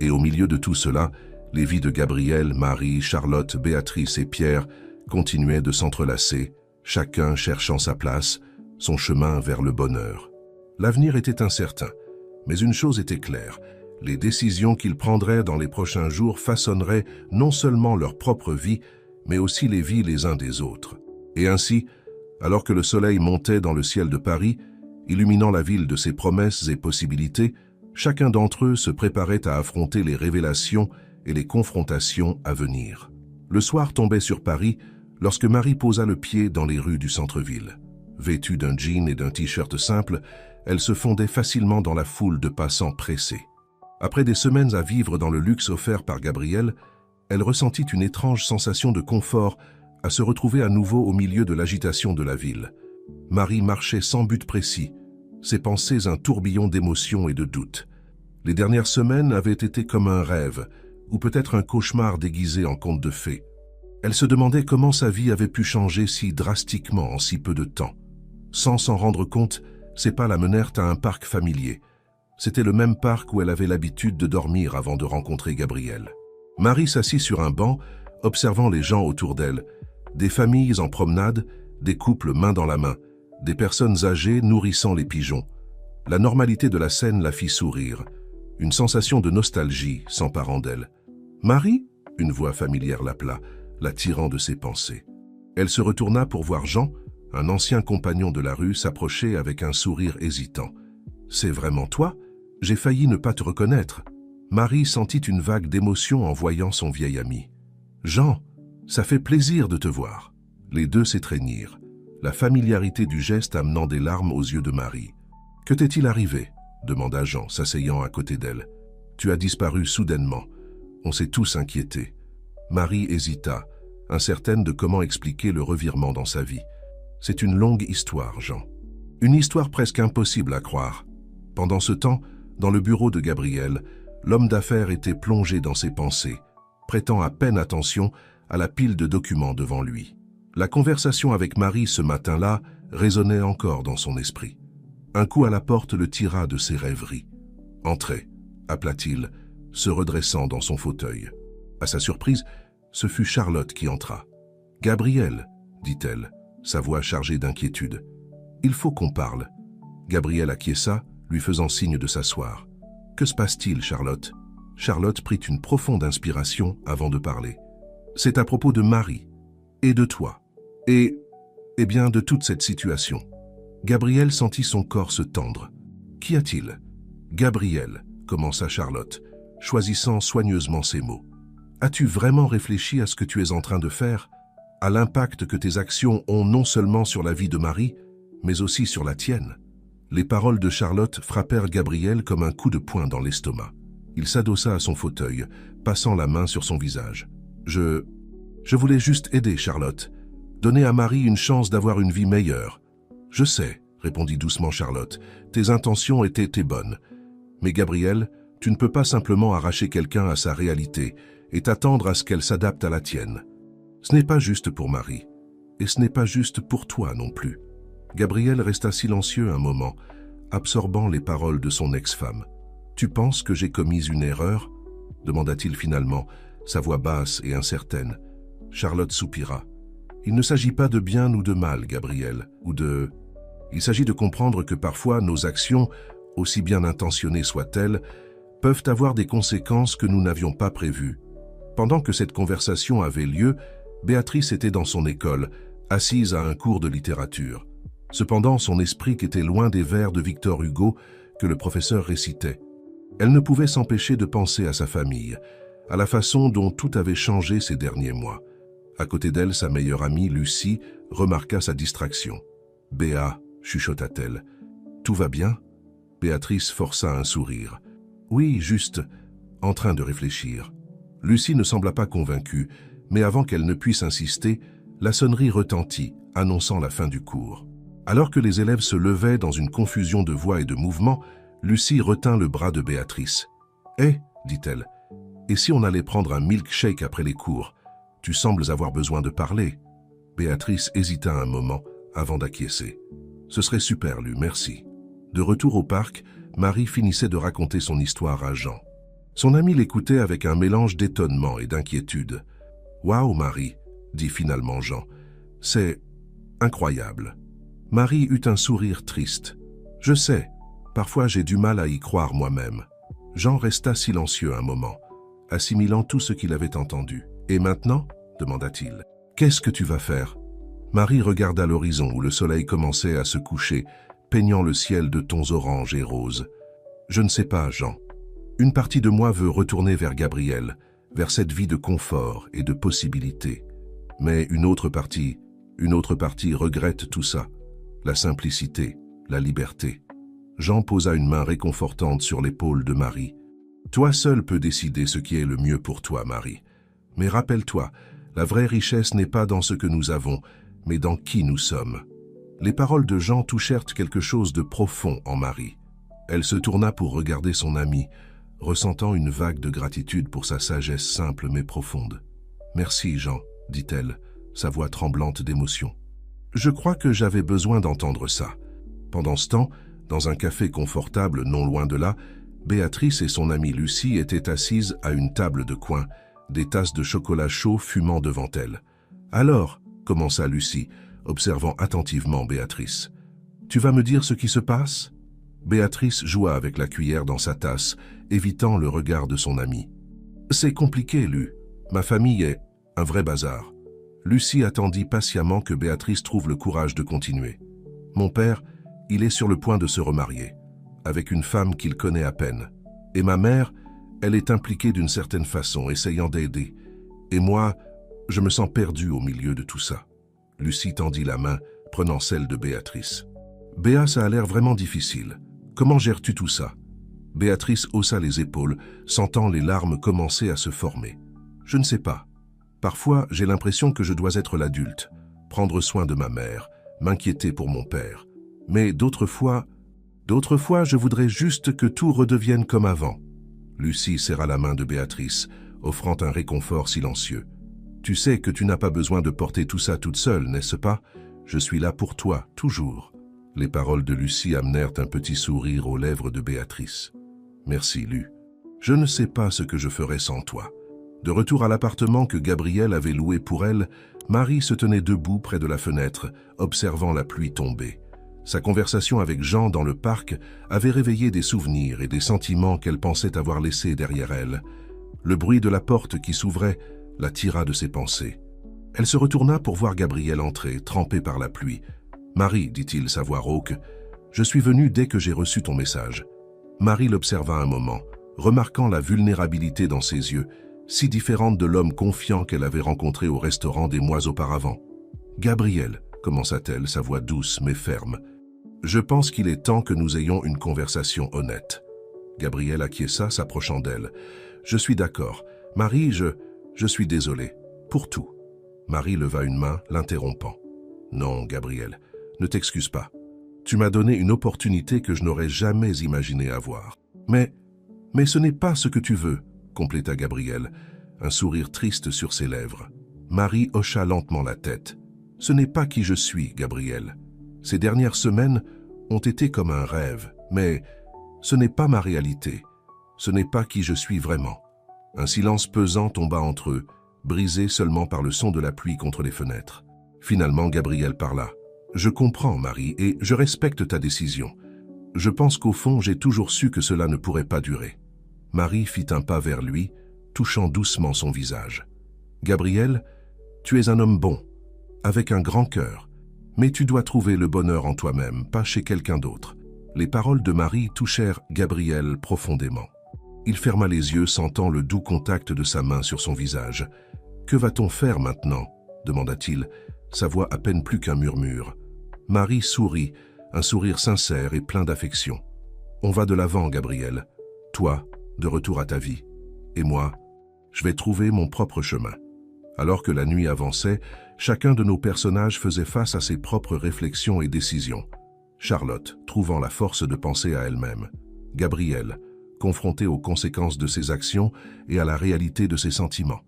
Et au milieu de tout cela, les vies de Gabriel, Marie, Charlotte, Béatrice et Pierre continuaient de s'entrelacer, chacun cherchant sa place, son chemin vers le bonheur. L'avenir était incertain, mais une chose était claire. Les décisions qu'ils prendraient dans les prochains jours façonneraient non seulement leur propre vie, mais aussi les vies les uns des autres. Et ainsi, alors que le soleil montait dans le ciel de Paris, illuminant la ville de ses promesses et possibilités, chacun d'entre eux se préparait à affronter les révélations et les confrontations à venir. Le soir tombait sur Paris lorsque Marie posa le pied dans les rues du centre-ville. Vêtue d'un jean et d'un t-shirt simple, elle se fondait facilement dans la foule de passants pressés. Après des semaines à vivre dans le luxe offert par Gabriel, elle ressentit une étrange sensation de confort à se retrouver à nouveau au milieu de l'agitation de la ville. Marie marchait sans but précis, ses pensées un tourbillon d'émotions et de doutes. Les dernières semaines avaient été comme un rêve, ou peut-être un cauchemar déguisé en conte de fées. Elle se demandait comment sa vie avait pu changer si drastiquement en si peu de temps. Sans s'en rendre compte, ses pas la menèrent à un parc familier. C'était le même parc où elle avait l'habitude de dormir avant de rencontrer Gabriel. Marie s'assit sur un banc, observant les gens autour d'elle, des familles en promenade, des couples main dans la main, des personnes âgées nourrissant les pigeons. La normalité de la scène la fit sourire. Une sensation de nostalgie s'emparant d'elle. « Marie ?» une voix familière l'appela, la tirant de ses pensées. Elle se retourna pour voir Jean, un ancien compagnon de la rue, s'approcher avec un sourire hésitant. « C'est vraiment toi ? J'ai failli ne pas te reconnaître. » Marie sentit une vague d'émotion en voyant son vieil ami. « Jean, ça fait plaisir de te voir. » Les deux s'étreignirent, la familiarité du geste amenant des larmes aux yeux de Marie. « Que t'est-il arrivé ?» demanda Jean, s'asseyant à côté d'elle. « Tu as disparu soudainement. On s'est tous inquiétés. » Marie hésita, incertaine de comment expliquer le revirement dans sa vie. « C'est une longue histoire, Jean. Une histoire presque impossible à croire. » Pendant ce temps, dans le bureau de Gabriel, l'homme d'affaires était plongé dans ses pensées, prêtant à peine attention à la pile de documents devant lui. La conversation avec Marie ce matin-là résonnait encore dans son esprit. Un coup à la porte le tira de ses rêveries. « Entrez », appela-t-il, se redressant dans son fauteuil. À sa surprise, ce fut Charlotte qui entra. « Gabriel », dit-elle, sa voix chargée d'inquiétude. « Il faut qu'on parle. » Gabriel acquiesça, lui faisant signe de s'asseoir. « Que se passe-t-il, Charlotte ?» Charlotte prit une profonde inspiration avant de parler. « C'est à propos de Marie, et de toi, et bien de toute cette situation. » Gabriel sentit son corps se tendre. « Qu'y a-t-il » ?« Gabriel, » commença Charlotte, choisissant soigneusement ses mots. « As-tu vraiment réfléchi à ce que tu es en train de faire, à l'impact que tes actions ont non seulement sur la vie de Marie, mais aussi sur la tienne ?» Les paroles de Charlotte frappèrent Gabriel comme un coup de poing dans l'estomac. Il s'adossa à son fauteuil, passant la main sur son visage. « Je voulais juste aider Charlotte, donner à Marie une chance d'avoir une vie meilleure. »« Je sais, » répondit doucement Charlotte, « tes intentions étaient bonnes. Mais Gabriel, tu ne peux pas simplement arracher quelqu'un à sa réalité et t'attendre à ce qu'elle s'adapte à la tienne. Ce n'est pas juste pour Marie, et ce n'est pas juste pour toi non plus. » Gabriel resta silencieux un moment, absorbant les paroles de son ex-femme. « Tu penses que j'ai commis une erreur ?» demanda-t-il finalement, sa voix basse et incertaine. Charlotte soupira. « Il ne s'agit pas de bien ou de mal, Gabriel, ou de... Il s'agit de comprendre que parfois nos actions, aussi bien intentionnées soient-elles, peuvent avoir des conséquences que nous n'avions pas prévues. » Pendant que cette conversation avait lieu, Béatrice était dans son école, assise à un cours de littérature. Cependant, son esprit était loin des vers de Victor Hugo que le professeur récitait. Elle ne pouvait s'empêcher de penser à sa famille, à la façon dont tout avait changé ces derniers mois. À côté d'elle, sa meilleure amie, Lucie, remarqua sa distraction. « Béa », chuchota-t-elle, « tout va bien ?» Béatrice força un sourire. « Oui, juste, en train de réfléchir. » Lucie ne sembla pas convaincue, mais avant qu'elle ne puisse insister, la sonnerie retentit, annonçant la fin du cours. Alors que les élèves se levaient dans une confusion de voix et de mouvements, Lucie retint le bras de Béatrice. « Hé !» dit-elle. « Et si on allait prendre un milkshake après les cours ? Tu sembles avoir besoin de parler. » Béatrice hésita un moment avant d'acquiescer. « Ce serait super, Lu, merci. » De retour au parc, Marie finissait de raconter son histoire à Jean. Son ami l'écoutait avec un mélange d'étonnement et d'inquiétude. « Waouh, Marie !» dit finalement Jean. « C'est incroyable. » Marie eut un sourire triste. « Je sais, » Parfois j'ai du mal à y croire moi-même. Jean resta silencieux un moment, assimilant tout ce qu'il avait entendu. « Et maintenant » demanda-t-il. « Qu'est-ce que tu vas faire » Marie regarda l'horizon où le soleil commençait à se coucher, peignant le ciel de tons orange et roses. « Je ne sais pas, Jean. Une partie de moi veut retourner vers Gabriel, vers cette vie de confort et de possibilités. Mais une autre partie regrette tout ça. La simplicité, la liberté. » Jean posa une main réconfortante sur l'épaule de Marie. « Toi seul peux décider ce qui est le mieux pour toi, Marie. Mais rappelle-toi, la vraie richesse n'est pas dans ce que nous avons, mais dans qui nous sommes. » Les paroles de Jean touchèrent quelque chose de profond en Marie. Elle se tourna pour regarder son ami, ressentant une vague de gratitude pour sa sagesse simple mais profonde. « Merci, Jean, » dit-elle, sa voix tremblante d'émotion. « Je crois que j'avais besoin d'entendre ça. » Pendant ce temps, dans un café confortable non loin de là, Béatrice et son amie Lucie étaient assises à une table de coin, des tasses de chocolat chaud fumant devant elles. « Alors » commença Lucie, observant attentivement Béatrice. « Tu vas me dire ce qui se passe ?» Béatrice joua avec la cuillère dans sa tasse, évitant le regard de son amie. « C'est compliqué, Lu. Ma famille est un vrai bazar. » Lucie attendit patiemment que Béatrice trouve le courage de continuer. « Mon père, il est sur le point de se remarier, avec une femme qu'il connaît à peine. Et ma mère, elle est impliquée d'une certaine façon, essayant d'aider. Et moi, je me sens perdu au milieu de tout ça. » Lucie tendit la main, prenant celle de Béatrice. « Béa, ça a l'air vraiment difficile. Comment gères-tu tout ça ?» Béatrice haussa les épaules, sentant les larmes commencer à se former. « Je ne sais pas. Parfois, j'ai l'impression que je dois être l'adulte, prendre soin de ma mère, m'inquiéter pour mon père. Mais d'autres fois, je voudrais juste que tout redevienne comme avant. » Lucie serra la main de Béatrice, offrant un réconfort silencieux. « Tu sais que tu n'as pas besoin de porter tout ça toute seule, n'est-ce pas? Je suis là pour toi, toujours. » Les paroles de Lucie amenèrent un petit sourire aux lèvres de Béatrice. « Merci, Lu. Je ne sais pas ce que je ferais sans toi. » De retour à l'appartement que Gabriel avait loué pour elle, Marie se tenait debout près de la fenêtre, observant la pluie tomber. Sa conversation avec Jean dans le parc avait réveillé des souvenirs et des sentiments qu'elle pensait avoir laissés derrière elle. Le bruit de la porte qui s'ouvrait la tira de ses pensées. Elle se retourna pour voir Gabriel entrer, trempé par la pluie. « Marie, dit-il, sa voix rauque, je suis venu dès que j'ai reçu ton message. » Marie l'observa un moment, remarquant la vulnérabilité dans ses yeux, si différente de l'homme confiant qu'elle avait rencontré au restaurant des mois auparavant. « Gabriel, » commença-t-elle, sa voix douce mais ferme, « je pense qu'il est temps que nous ayons une conversation honnête. » Gabriel acquiesça, s'approchant d'elle. « Je suis d'accord. Marie, je suis désolé. Pour tout. » Marie leva une main, l'interrompant. « Non, Gabriel, ne t'excuse pas. Tu m'as donné une opportunité que je n'aurais jamais imaginé avoir. Mais ce n'est pas ce que tu veux, » compléta Gabriel, un sourire triste sur ses lèvres. Marie hocha lentement la tête. « Ce n'est pas qui je suis, Gabriel. Ces dernières semaines ont été comme un rêve, mais ce n'est pas ma réalité. Ce n'est pas qui je suis vraiment. » Un silence pesant tomba entre eux, brisé seulement par le son de la pluie contre les fenêtres. Finalement, Gabriel parla. « Je comprends, Marie, et je respecte ta décision. Je pense qu'au fond, j'ai toujours su que cela ne pourrait pas durer. » Marie fit un pas vers lui, touchant doucement son visage. « Gabriel, tu es un homme bon, avec un grand cœur, mais tu dois trouver le bonheur en toi-même, pas chez quelqu'un d'autre. » Les paroles de Marie touchèrent Gabriel profondément. Il ferma les yeux, sentant le doux contact de sa main sur son visage. « Que va-t-on faire maintenant ?» demanda-t-il, sa voix à peine plus qu'un murmure. Marie sourit, un sourire sincère et plein d'affection. « On va de l'avant, Gabriel. Toi, de retour à ta vie. Et moi, je vais trouver mon propre chemin. » Alors que la nuit avançait, chacun de nos personnages faisait face à ses propres réflexions et décisions. Charlotte, trouvant la force de penser à elle-même. Gabriel, confrontée aux conséquences de ses actions et à la réalité de ses sentiments.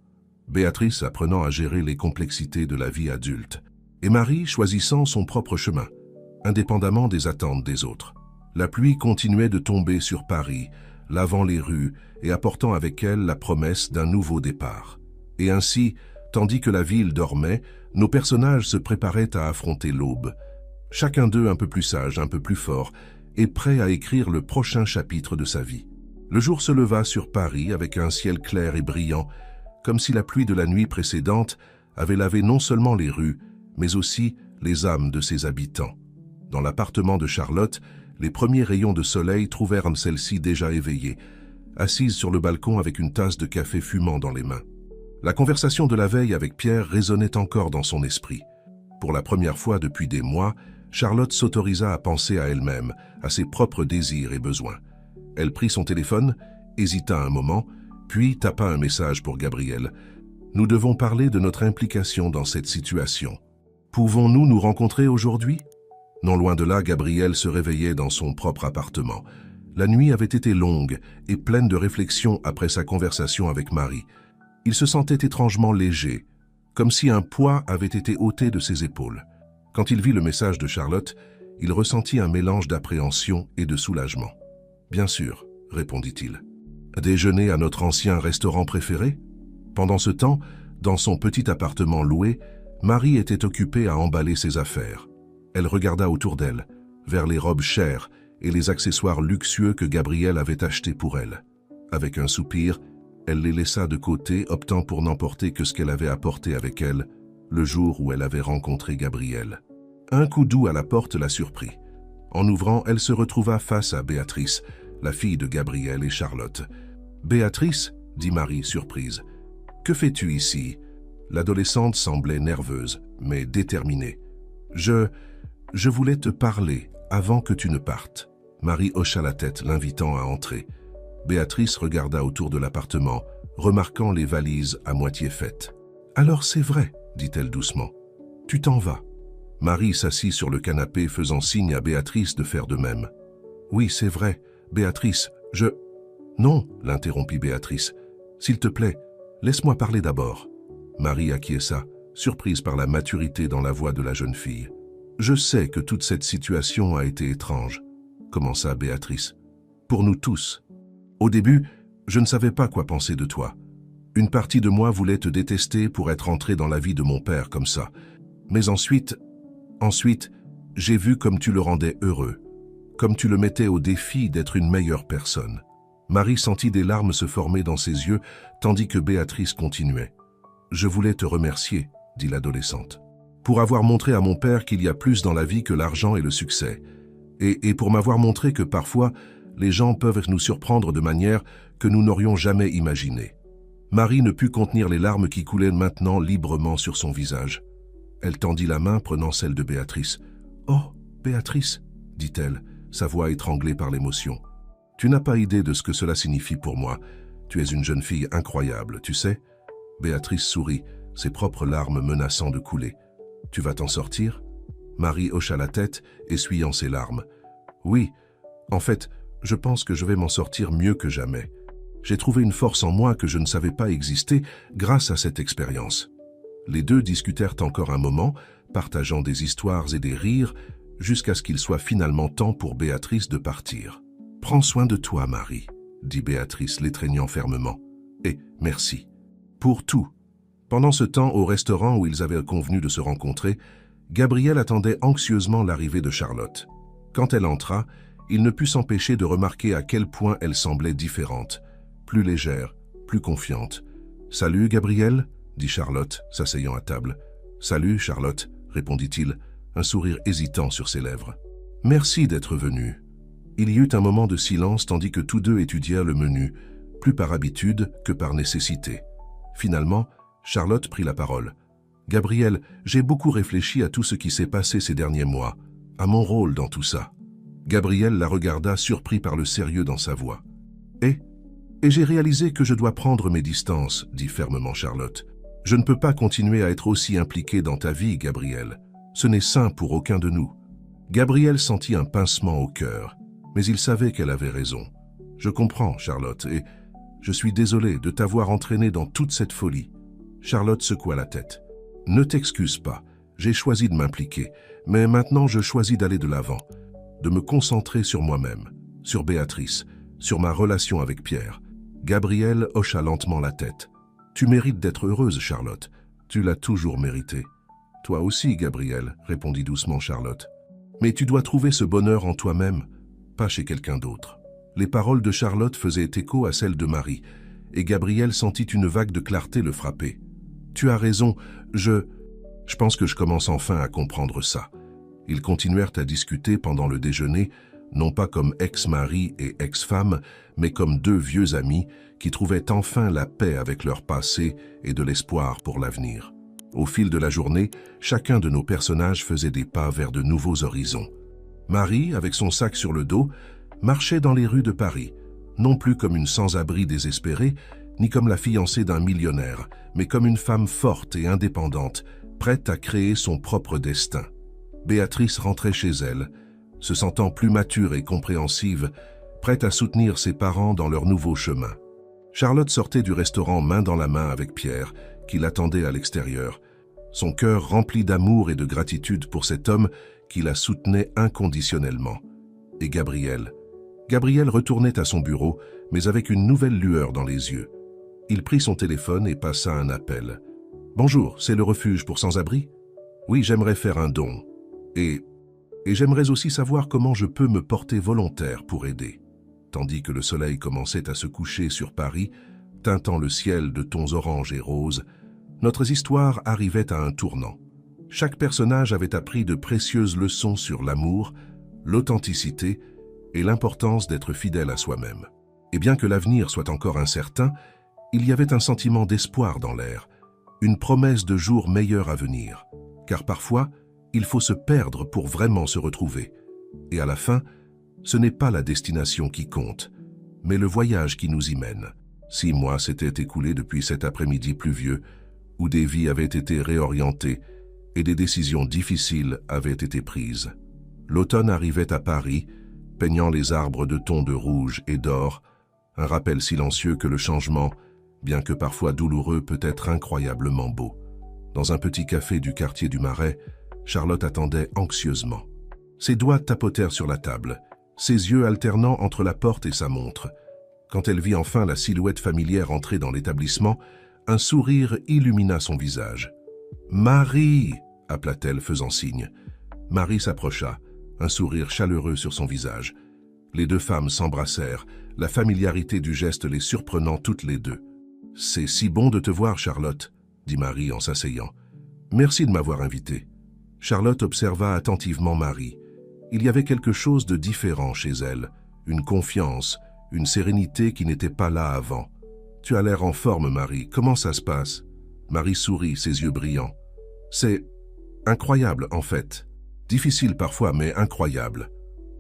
Béatrice apprenant à gérer les complexités de la vie adulte. Et Marie choisissant son propre chemin, indépendamment des attentes des autres. La pluie continuait de tomber sur Paris, lavant les rues et apportant avec elle la promesse d'un nouveau départ. Et ainsi, tandis que la ville dormait, nos personnages se préparaient à affronter l'aube. Chacun d'eux un peu plus sage, un peu plus fort, et prêt à écrire le prochain chapitre de sa vie. Le jour se leva sur Paris avec un ciel clair et brillant, comme si la pluie de la nuit précédente avait lavé non seulement les rues, mais aussi les âmes de ses habitants. Dans l'appartement de Charlotte, les premiers rayons de soleil trouvèrent celle-ci déjà éveillée, assise sur le balcon avec une tasse de café fumant dans les mains. La conversation de la veille avec Pierre résonnait encore dans son esprit. Pour la première fois depuis des mois, Charlotte s'autorisa à penser à elle-même, à ses propres désirs et besoins. Elle prit son téléphone, hésita un moment, puis tapa un message pour Gabriel. « Nous devons parler de notre implication dans cette situation. Pouvons-nous nous rencontrer aujourd'hui ?» Non loin de là, Gabriel se réveillait dans son propre appartement. La nuit avait été longue et pleine de réflexions après sa conversation avec Marie. Il se sentait étrangement léger, comme si un poids avait été ôté de ses épaules. Quand il vit le message de Charlotte, il ressentit un mélange d'appréhension et de soulagement. « Bien sûr, » répondit-il. « Déjeuner à notre ancien restaurant préféré ?» Pendant ce temps, dans son petit appartement loué, Marie était occupée à emballer ses affaires. Elle regarda autour d'elle, vers les robes chères et les accessoires luxueux que Gabriel avait achetés pour elle. Avec un soupir, elle les laissa de côté, optant pour n'emporter que ce qu'elle avait apporté avec elle le jour où elle avait rencontré Gabriel. Un coup doux à la porte la surprit. En ouvrant, elle se retrouva face à Béatrice, la fille de Gabriel et Charlotte. « Béatrice » dit Marie, surprise. « Que fais-tu ici » L'adolescente semblait nerveuse, mais déterminée. « Je voulais te parler avant que tu ne partes. » Marie hocha la tête, l'invitant à entrer. Béatrice regarda autour de l'appartement, remarquant les valises à moitié faites. « Alors c'est vrai, » dit-elle doucement. « Tu t'en vas. » Marie s'assit sur le canapé, faisant signe à Béatrice de faire de même. « Oui, c'est vrai, Béatrice, je... » « Non, » l'interrompit Béatrice. « S'il te plaît, laisse-moi parler d'abord. » Marie acquiesça, surprise par la maturité dans la voix de la jeune fille. « Je sais que toute cette situation a été étrange, » commença Béatrice. « Pour nous tous. Au début, je ne savais pas quoi penser de toi. Une partie de moi voulait te détester pour être entrée dans la vie de mon père comme ça. Mais ensuite, j'ai vu comme tu le rendais heureux, comme tu le mettais au défi d'être une meilleure personne. » Marie sentit des larmes se former dans ses yeux, tandis que Béatrice continuait. « Je voulais te remercier, » dit l'adolescente, « pour avoir montré à mon père qu'il y a plus dans la vie que l'argent et le succès, et pour m'avoir montré que parfois, les gens peuvent nous surprendre de manière que nous n'aurions jamais imaginée. » Marie ne put contenir les larmes qui coulaient maintenant librement sur son visage. Elle tendit la main, prenant celle de Béatrice. « Oh, Béatrice, » dit-elle, sa voix étranglée par l'émotion. « Tu n'as pas idée de ce que cela signifie pour moi. Tu es une jeune fille incroyable, tu sais. » Béatrice sourit, ses propres larmes menaçant de couler. « Tu vas t'en sortir ?» Marie hocha la tête, essuyant ses larmes. « Oui, en fait, je pense que je vais m'en sortir mieux que jamais. J'ai trouvé une force en moi que je ne savais pas exister grâce à cette expérience. » Les deux discutèrent encore un moment, partageant des histoires et des rires, jusqu'à ce qu'il soit finalement temps pour Béatrice de partir. « Prends soin de toi, Marie, » dit Béatrice, l'étreignant fermement. « Et merci. Pour tout. » Pendant ce temps, au restaurant où ils avaient convenu de se rencontrer, Gabriel attendait anxieusement l'arrivée de Charlotte. Quand elle entra, il ne put s'empêcher de remarquer à quel point elle semblait différente, plus légère, plus confiante. « Salut, Gabriel » dit Charlotte, s'asseyant à table. « Salut, Charlotte » répondit-il, un sourire hésitant sur ses lèvres. « Merci d'être venue. » Il y eut un moment de silence tandis que tous deux étudièrent le menu, plus par habitude que par nécessité. Finalement, Charlotte prit la parole. « Gabriel, j'ai beaucoup réfléchi à tout ce qui s'est passé ces derniers mois, à mon rôle dans tout ça. » Gabriel la regarda, surpris par le sérieux dans sa voix. « Et j'ai réalisé que je dois prendre mes distances, » dit fermement Charlotte. « Je ne peux pas continuer à être aussi impliquée dans ta vie, Gabriel. Ce n'est sain pour aucun de nous. » Gabriel sentit un pincement au cœur, mais il savait qu'elle avait raison. « Je comprends, Charlotte, et je suis désolé de t'avoir entraînée dans toute cette folie. » Charlotte secoua la tête. « Ne t'excuse pas, j'ai choisi de m'impliquer, mais maintenant je choisis d'aller de l'avant, de me concentrer sur moi-même, sur Béatrice, sur ma relation avec Pierre. » Gabriel hocha lentement la tête. « Tu mérites d'être heureuse, Charlotte. Tu l'as toujours mérité. »« Toi aussi, Gabriel, » répondit doucement Charlotte. « Mais tu dois trouver ce bonheur en toi-même. pas chez quelqu'un d'autre. Les paroles de Charlotte faisaient écho à celles de Marie, et Gabriel sentit une vague de clarté le frapper. « Tu as raison, je pense que je commence enfin à comprendre ça. » Ils continuèrent à discuter pendant le déjeuner, non pas comme ex-mari et ex-femme, mais comme deux vieux amis qui trouvaient enfin la paix avec leur passé et de l'espoir pour l'avenir. Au fil de la journée, chacun de nos personnages faisait des pas vers de nouveaux horizons. Marie, avec son sac sur le dos, marchait dans les rues de Paris, non plus comme une sans-abri désespérée, ni comme la fiancée d'un millionnaire, mais comme une femme forte et indépendante, prête à créer son propre destin. Béatrice rentrait chez elle, se sentant plus mature et compréhensive, prête à soutenir ses parents dans leur nouveau chemin. Charlotte sortait du restaurant main dans la main avec Pierre, qui l'attendait à l'extérieur, son cœur rempli d'amour et de gratitude pour cet homme qui la soutenait inconditionnellement. Et Gabriel retournait à son bureau, mais avec une nouvelle lueur dans les yeux. Il prit son téléphone et passa un appel. « Bonjour, c'est le refuge pour sans-abri ? Oui, j'aimerais faire un don. Et j'aimerais aussi savoir comment je peux me porter volontaire pour aider. » Tandis que le soleil commençait à se coucher sur Paris, teintant le ciel de tons orange et rose, notre histoire arrivait à un tournant. Chaque personnage avait appris de précieuses leçons sur l'amour, l'authenticité et l'importance d'être fidèle à soi-même. Et bien que l'avenir soit encore incertain, il y avait un sentiment d'espoir dans l'air, une promesse de jours meilleurs à venir. Car parfois, il faut se perdre pour vraiment se retrouver. Et à la fin, ce n'est pas la destination qui compte, mais le voyage qui nous y mène. 6 mois s'étaient écoulés depuis cet après-midi pluvieux, où des vies avaient été réorientées et des décisions difficiles avaient été prises. L'automne arrivait à Paris, peignant les arbres de tons de rouge et d'or, un rappel silencieux que le changement, bien que parfois douloureux, peut être incroyablement beau. Dans un petit café du quartier du Marais, Charlotte attendait anxieusement. Ses doigts tapotèrent sur la table, ses yeux alternant entre la porte et sa montre. Quand elle vit enfin la silhouette familière entrer dans l'établissement, un sourire illumina son visage. « Marie !» appela-t-elle faisant signe. Marie s'approcha, un sourire chaleureux sur son visage. Les deux femmes s'embrassèrent, la familiarité du geste les surprenant toutes les deux. « C'est si bon de te voir, Charlotte !» dit Marie en s'asseyant. « Merci de m'avoir invitée. » Charlotte observa attentivement Marie. Il y avait quelque chose de différent chez elle, une confiance, une sérénité qui n'était pas là avant. « Tu as l'air en forme, Marie. Comment ça se passe ?» Marie sourit, ses yeux brillants. « C'est incroyable, en fait. Difficile parfois, mais incroyable. »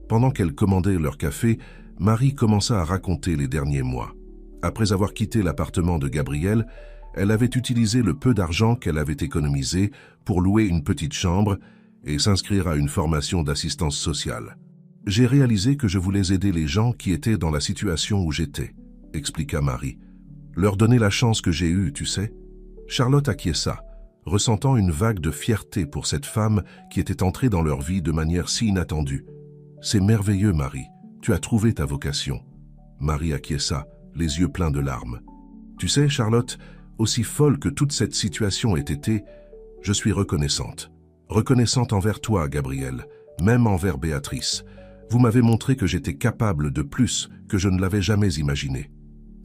Pendant qu'elles commandaient leur café, Marie commença à raconter les derniers mois. Après avoir quitté l'appartement de Gabriel, elle avait utilisé le peu d'argent qu'elle avait économisé pour louer une petite chambre et s'inscrire à une formation d'assistance sociale. « J'ai réalisé que je voulais aider les gens qui étaient dans la situation où j'étais, » expliqua Marie. « Leur donner la chance que j'ai eue, tu sais. » Charlotte acquiesça, ressentant une vague de fierté pour cette femme qui était entrée dans leur vie de manière si inattendue. « C'est merveilleux, Marie. Tu as trouvé ta vocation. » Marie acquiesça, les yeux pleins de larmes. « Tu sais, Charlotte, aussi folle que toute cette situation ait été, je suis reconnaissante. Reconnaissante envers toi, Gabriel, même envers Béatrice. Vous m'avez montré que j'étais capable de plus que je ne l'avais jamais imaginé. »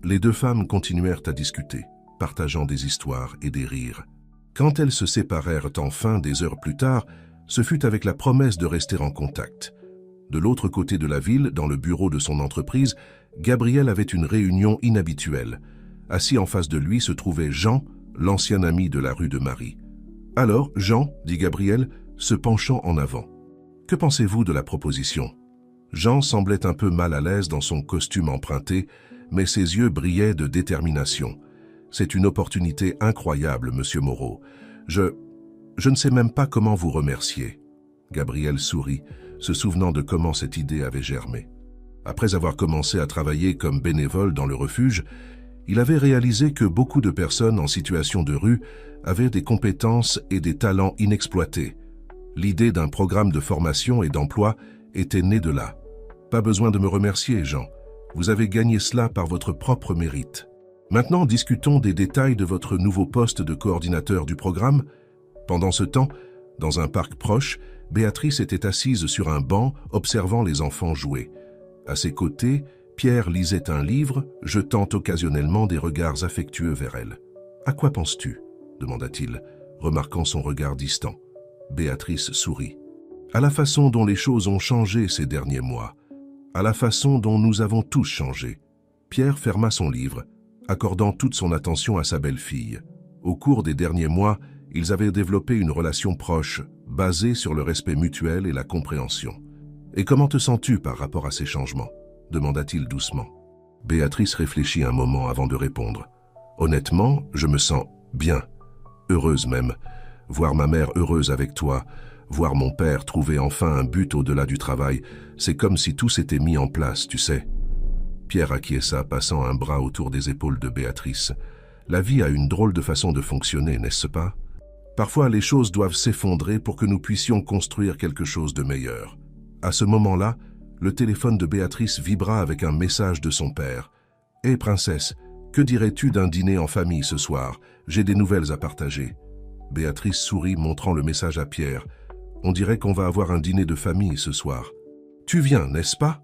Les deux femmes continuèrent à discuter, partageant des histoires et des rires. Quand elles se séparèrent enfin des heures plus tard, ce fut avec la promesse de rester en contact. De l'autre côté de la ville, dans le bureau de son entreprise, Gabriel avait une réunion inhabituelle. Assis en face de lui se trouvait Jean, l'ancien ami de la rue de Marie. « Alors, Jean, dit Gabriel, se penchant en avant. Que pensez-vous de la proposition ?» Jean semblait un peu mal à l'aise dans son costume emprunté, mais ses yeux brillaient de détermination. « C'est une opportunité incroyable, monsieur Moreau. Je ne sais même pas comment vous remercier. » Gabriel sourit, se souvenant de comment cette idée avait germé. Après avoir commencé à travailler comme bénévole dans le refuge, il avait réalisé que beaucoup de personnes en situation de rue avaient des compétences et des talents inexploités. L'idée d'un programme de formation et d'emploi était née de là. « Pas besoin de me remercier, Jean. Vous avez gagné cela par votre propre mérite. Maintenant, discutons des détails de votre nouveau poste de coordinateur du programme. » Pendant ce temps, dans un parc proche, Béatrice était assise sur un banc observant les enfants jouer. À ses côtés, Pierre lisait un livre, jetant occasionnellement des regards affectueux vers elle. « À quoi penses-tu » demanda-t-il, remarquant son regard distant. Béatrice sourit. « À la façon dont les choses ont changé ces derniers mois, à la façon dont nous avons tous changé. » Pierre ferma son livre, accordant toute son attention à sa belle-fille. Au cours des derniers mois, ils avaient développé une relation proche, basée sur le respect mutuel et la compréhension. « Et comment te sens-tu par rapport à ces changements » demanda-t-il doucement. Béatrice réfléchit un moment avant de répondre. « Honnêtement, je me sens bien, heureuse même. Voir ma mère heureuse avec toi, voir mon père trouver enfin un but au-delà du travail, c'est comme si tout s'était mis en place, tu sais. » Pierre acquiesça, passant un bras autour des épaules de Béatrice. La vie a une drôle de façon de fonctionner, n'est-ce pas? Parfois, les choses doivent s'effondrer pour que nous puissions construire quelque chose de meilleur. À ce moment-là, le téléphone de Béatrice vibra avec un message de son père. « Hé, princesse, que dirais-tu d'un dîner en famille ce soir? J'ai des nouvelles à partager. » Béatrice sourit, montrant le message à Pierre. « On dirait qu'on va avoir un dîner de famille ce soir. Tu viens, n'est-ce pas ?»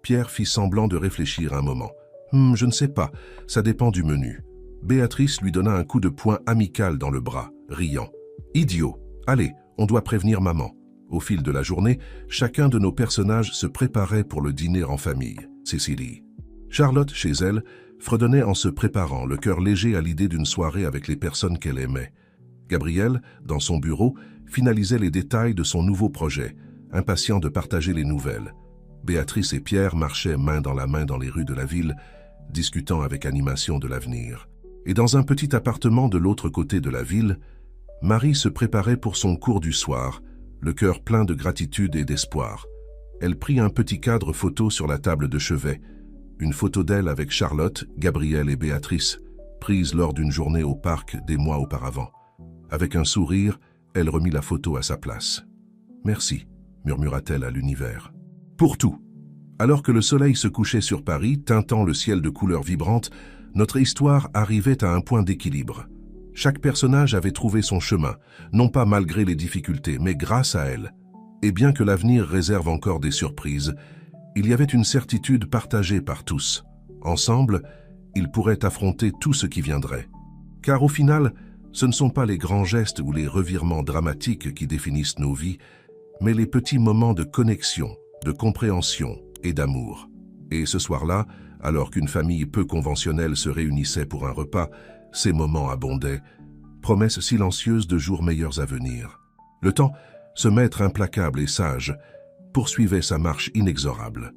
Pierre fit semblant de réfléchir un moment. « Je ne sais pas, ça dépend du menu. » Béatrice lui donna un coup de poing amical dans le bras, riant. « Idiot! Allez, on doit prévenir maman. » Au fil de la journée, chacun de nos personnages se préparait pour le dîner en famille. Cécilie. Charlotte, chez elle, fredonnait en se préparant, le cœur léger à l'idée d'une soirée avec les personnes qu'elle aimait. Gabriel, dans son bureau, finalisait les détails de son nouveau projet, impatient de partager les nouvelles. Béatrice et Pierre marchaient main dans la main dans les rues de la ville, discutant avec animation de l'avenir. Et dans un petit appartement de l'autre côté de la ville, Marie se préparait pour son cours du soir, le cœur plein de gratitude et d'espoir. Elle prit un petit cadre photo sur la table de chevet, une photo d'elle avec Charlotte, Gabriel et Béatrice, prise lors d'une journée au parc des mois auparavant. Avec un sourire, elle remit la photo à sa place. « Merci », murmura-t-elle à l'univers. « Pour tout ». Alors que le soleil se couchait sur Paris, teintant le ciel de couleurs vibrantes, notre histoire arrivait à un point d'équilibre. Chaque personnage avait trouvé son chemin, non pas malgré les difficultés, mais grâce à elles. Et bien que l'avenir réserve encore des surprises, il y avait une certitude partagée par tous. Ensemble, ils pourraient affronter tout ce qui viendrait. Car au final, ce ne sont pas les grands gestes ou les revirements dramatiques qui définissent nos vies, mais les petits moments de connexion, de compréhension et d'amour. Et ce soir-là, alors qu'une famille peu conventionnelle se réunissait pour un repas, ces moments abondaient, promesses silencieuses de jours meilleurs à venir. Le temps, ce maître implacable et sage, poursuivait sa marche inexorable.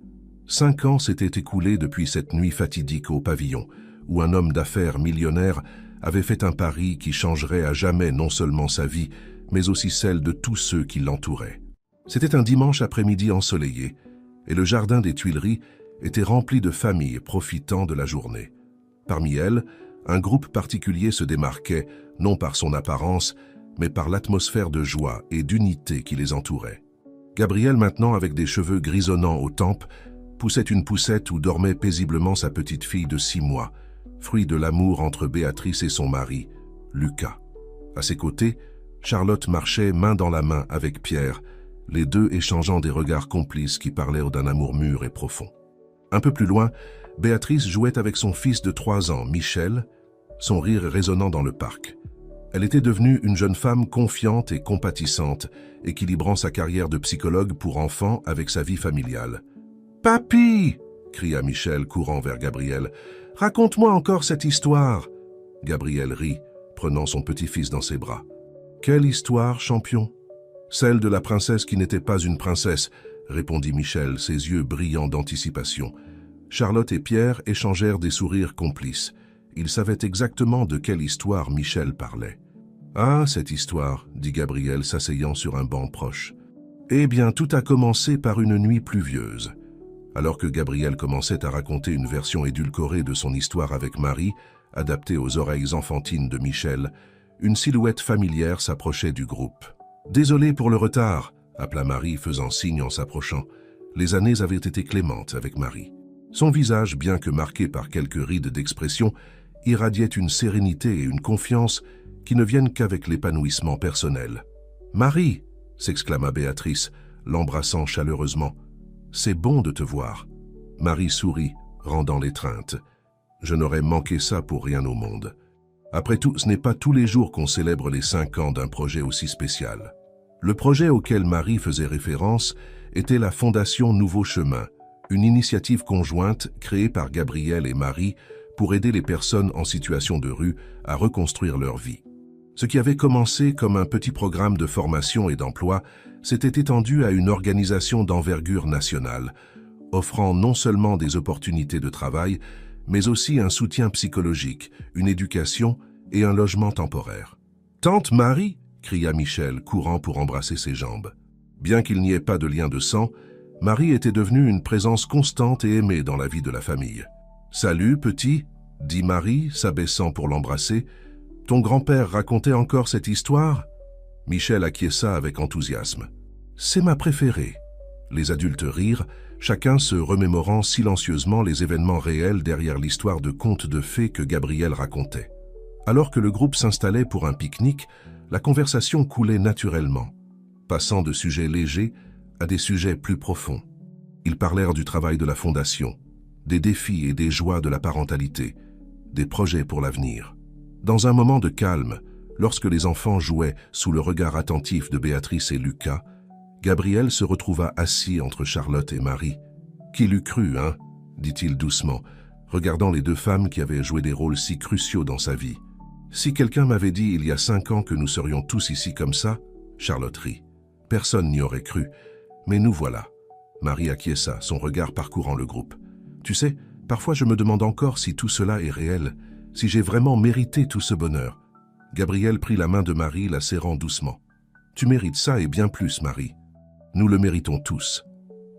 5 ans s'étaient écoulés depuis cette nuit fatidique au pavillon, où un homme d'affaires millionnaire avait fait un pari qui changerait à jamais non seulement sa vie, mais aussi celle de tous ceux qui l'entouraient. C'était un dimanche après-midi ensoleillé, et le jardin des Tuileries était rempli de familles profitant de la journée. Parmi elles, un groupe particulier se démarquait, non par son apparence, mais par l'atmosphère de joie et d'unité qui les entourait. Gabriel, maintenant avec des cheveux grisonnants aux tempes, poussait une poussette où dormait paisiblement sa petite fille de 6 mois, fruit de l'amour entre Béatrice et son mari, Lucas. À ses côtés, Charlotte marchait main dans la main avec Pierre, les deux échangeant des regards complices qui parlaient d'un amour mûr et profond. Un peu plus loin, Béatrice jouait avec son fils de 3 ans, Michel, son rire résonnant dans le parc. Elle était devenue une jeune femme confiante et compatissante, équilibrant sa carrière de psychologue pour enfants avec sa vie familiale. « Papy !» cria Michel, courant vers Gabriel. « Raconte-moi encore cette histoire !» Gabriel rit, prenant son petit-fils dans ses bras. « Quelle histoire, champion ?»« Celle de la princesse qui n'était pas une princesse », répondit Michel, ses yeux brillants d'anticipation. Charlotte et Pierre échangèrent des sourires complices. Ils savaient exactement de quelle histoire Michel parlait. « Ah, cette histoire, » dit Gabriel s'asseyant sur un banc proche. « Eh bien, tout a commencé par une nuit pluvieuse. » Alors que Gabriel commençait à raconter une version édulcorée de son histoire avec Marie, adaptée aux oreilles enfantines de Michel, une silhouette familière s'approchait du groupe. « Désolé pour le retard !» appela Marie, faisant signe en s'approchant. Les années avaient été clémentes avec Marie. Son visage, bien que marqué par quelques rides d'expression, irradiait une sérénité et une confiance qui ne viennent qu'avec l'épanouissement personnel. « Marie !» s'exclama Béatrice, l'embrassant chaleureusement. « C'est bon de te voir. » Marie sourit, rendant l'étreinte. Je n'aurais manqué ça pour rien au monde. Après tout, ce n'est pas tous les jours qu'on célèbre les 5 ans d'un projet aussi spécial. Le projet auquel Marie faisait référence était la Fondation Nouveau Chemin, une initiative conjointe créée par Gabrielle et Marie pour aider les personnes en situation de rue à reconstruire leur vie. Ce qui avait commencé comme un petit programme de formation et d'emploi s'était étendu à une organisation d'envergure nationale, offrant non seulement des opportunités de travail, mais aussi un soutien psychologique, une éducation et un logement temporaire. « Tante Marie !» cria Michel, courant pour embrasser ses jambes. Bien qu'il n'y ait pas de lien de sang, Marie était devenue une présence constante et aimée dans la vie de la famille. « Salut, petit !» dit Marie, s'abaissant pour l'embrasser. « Ton grand-père racontait encore cette histoire ?» Michel acquiesça avec enthousiasme. « C'est ma préférée. » Les adultes rirent, chacun se remémorant silencieusement les événements réels derrière l'histoire de contes de fées que Gabrielle racontait. Alors que le groupe s'installait pour un pique-nique, la conversation coulait naturellement, passant de sujets légers à des sujets plus profonds. Ils parlèrent du travail de la Fondation, des défis et des joies de la parentalité, des projets pour l'avenir. Dans un moment de calme, lorsque les enfants jouaient sous le regard attentif de Béatrice et Lucas, Gabriel se retrouva assis entre Charlotte et Marie. « Qui l'eût cru, hein ?» dit-il doucement, regardant les deux femmes qui avaient joué des rôles si cruciaux dans sa vie. « Si quelqu'un m'avait dit il y a 5 ans que nous serions tous ici comme ça, » Charlotte rit. « Personne n'y aurait cru, mais nous voilà. » Marie acquiesça, son regard parcourant le groupe. « Tu sais, parfois je me demande encore si tout cela est réel, si j'ai vraiment mérité tout ce bonheur. » Gabriel prit la main de Marie, la serrant doucement. « Tu mérites ça et bien plus, Marie. Nous le méritons tous. »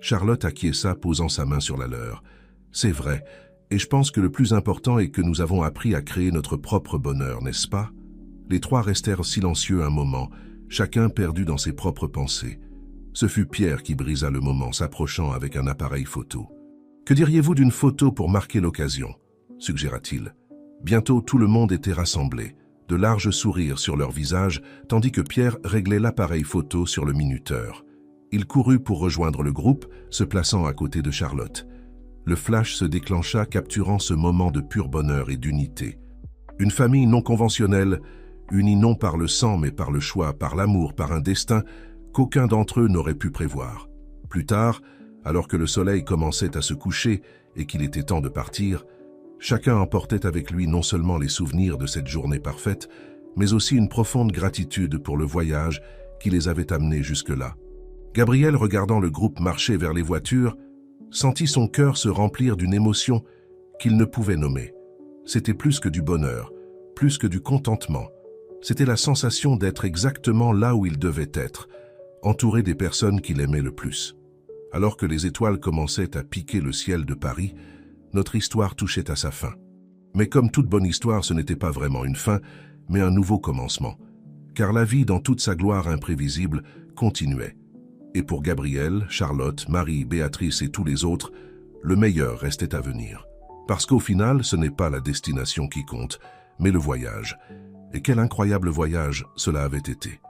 Charlotte acquiesça, posant sa main sur la leur. « C'est vrai, et je pense que le plus important est que nous avons appris à créer notre propre bonheur, n'est-ce pas ?» Les trois restèrent silencieux un moment, chacun perdu dans ses propres pensées. Ce fut Pierre qui brisa le moment, s'approchant avec un appareil photo. « Que diriez-vous d'une photo pour marquer l'occasion ?» suggéra-t-il. Bientôt tout le monde était rassemblé, de larges sourires sur leurs visages, tandis que Pierre réglait l'appareil photo sur le minuteur. Il courut pour rejoindre le groupe, se plaçant à côté de Charlotte. Le flash se déclencha, capturant ce moment de pur bonheur et d'unité. Une famille non conventionnelle, unie non par le sang mais par le choix, par l'amour, par un destin qu'aucun d'entre eux n'aurait pu prévoir. Plus tard, alors que le soleil commençait à se coucher et qu'il était temps de partir, chacun emportait avec lui non seulement les souvenirs de cette journée parfaite, mais aussi une profonde gratitude pour le voyage qui les avait amenés jusque-là. Gabriel, regardant le groupe marcher vers les voitures, sentit son cœur se remplir d'une émotion qu'il ne pouvait nommer. C'était plus que du bonheur, plus que du contentement. C'était la sensation d'être exactement là où il devait être, entouré des personnes qu'il aimait le plus. Alors que les étoiles commençaient à piquer le ciel de Paris, notre histoire touchait à sa fin. Mais comme toute bonne histoire, ce n'était pas vraiment une fin, mais un nouveau commencement. Car la vie, dans toute sa gloire imprévisible, continuait. Et pour Gabriel, Charlotte, Marie, Béatrice et tous les autres, le meilleur restait à venir. Parce qu'au final, ce n'est pas la destination qui compte, mais le voyage. Et quel incroyable voyage cela avait été.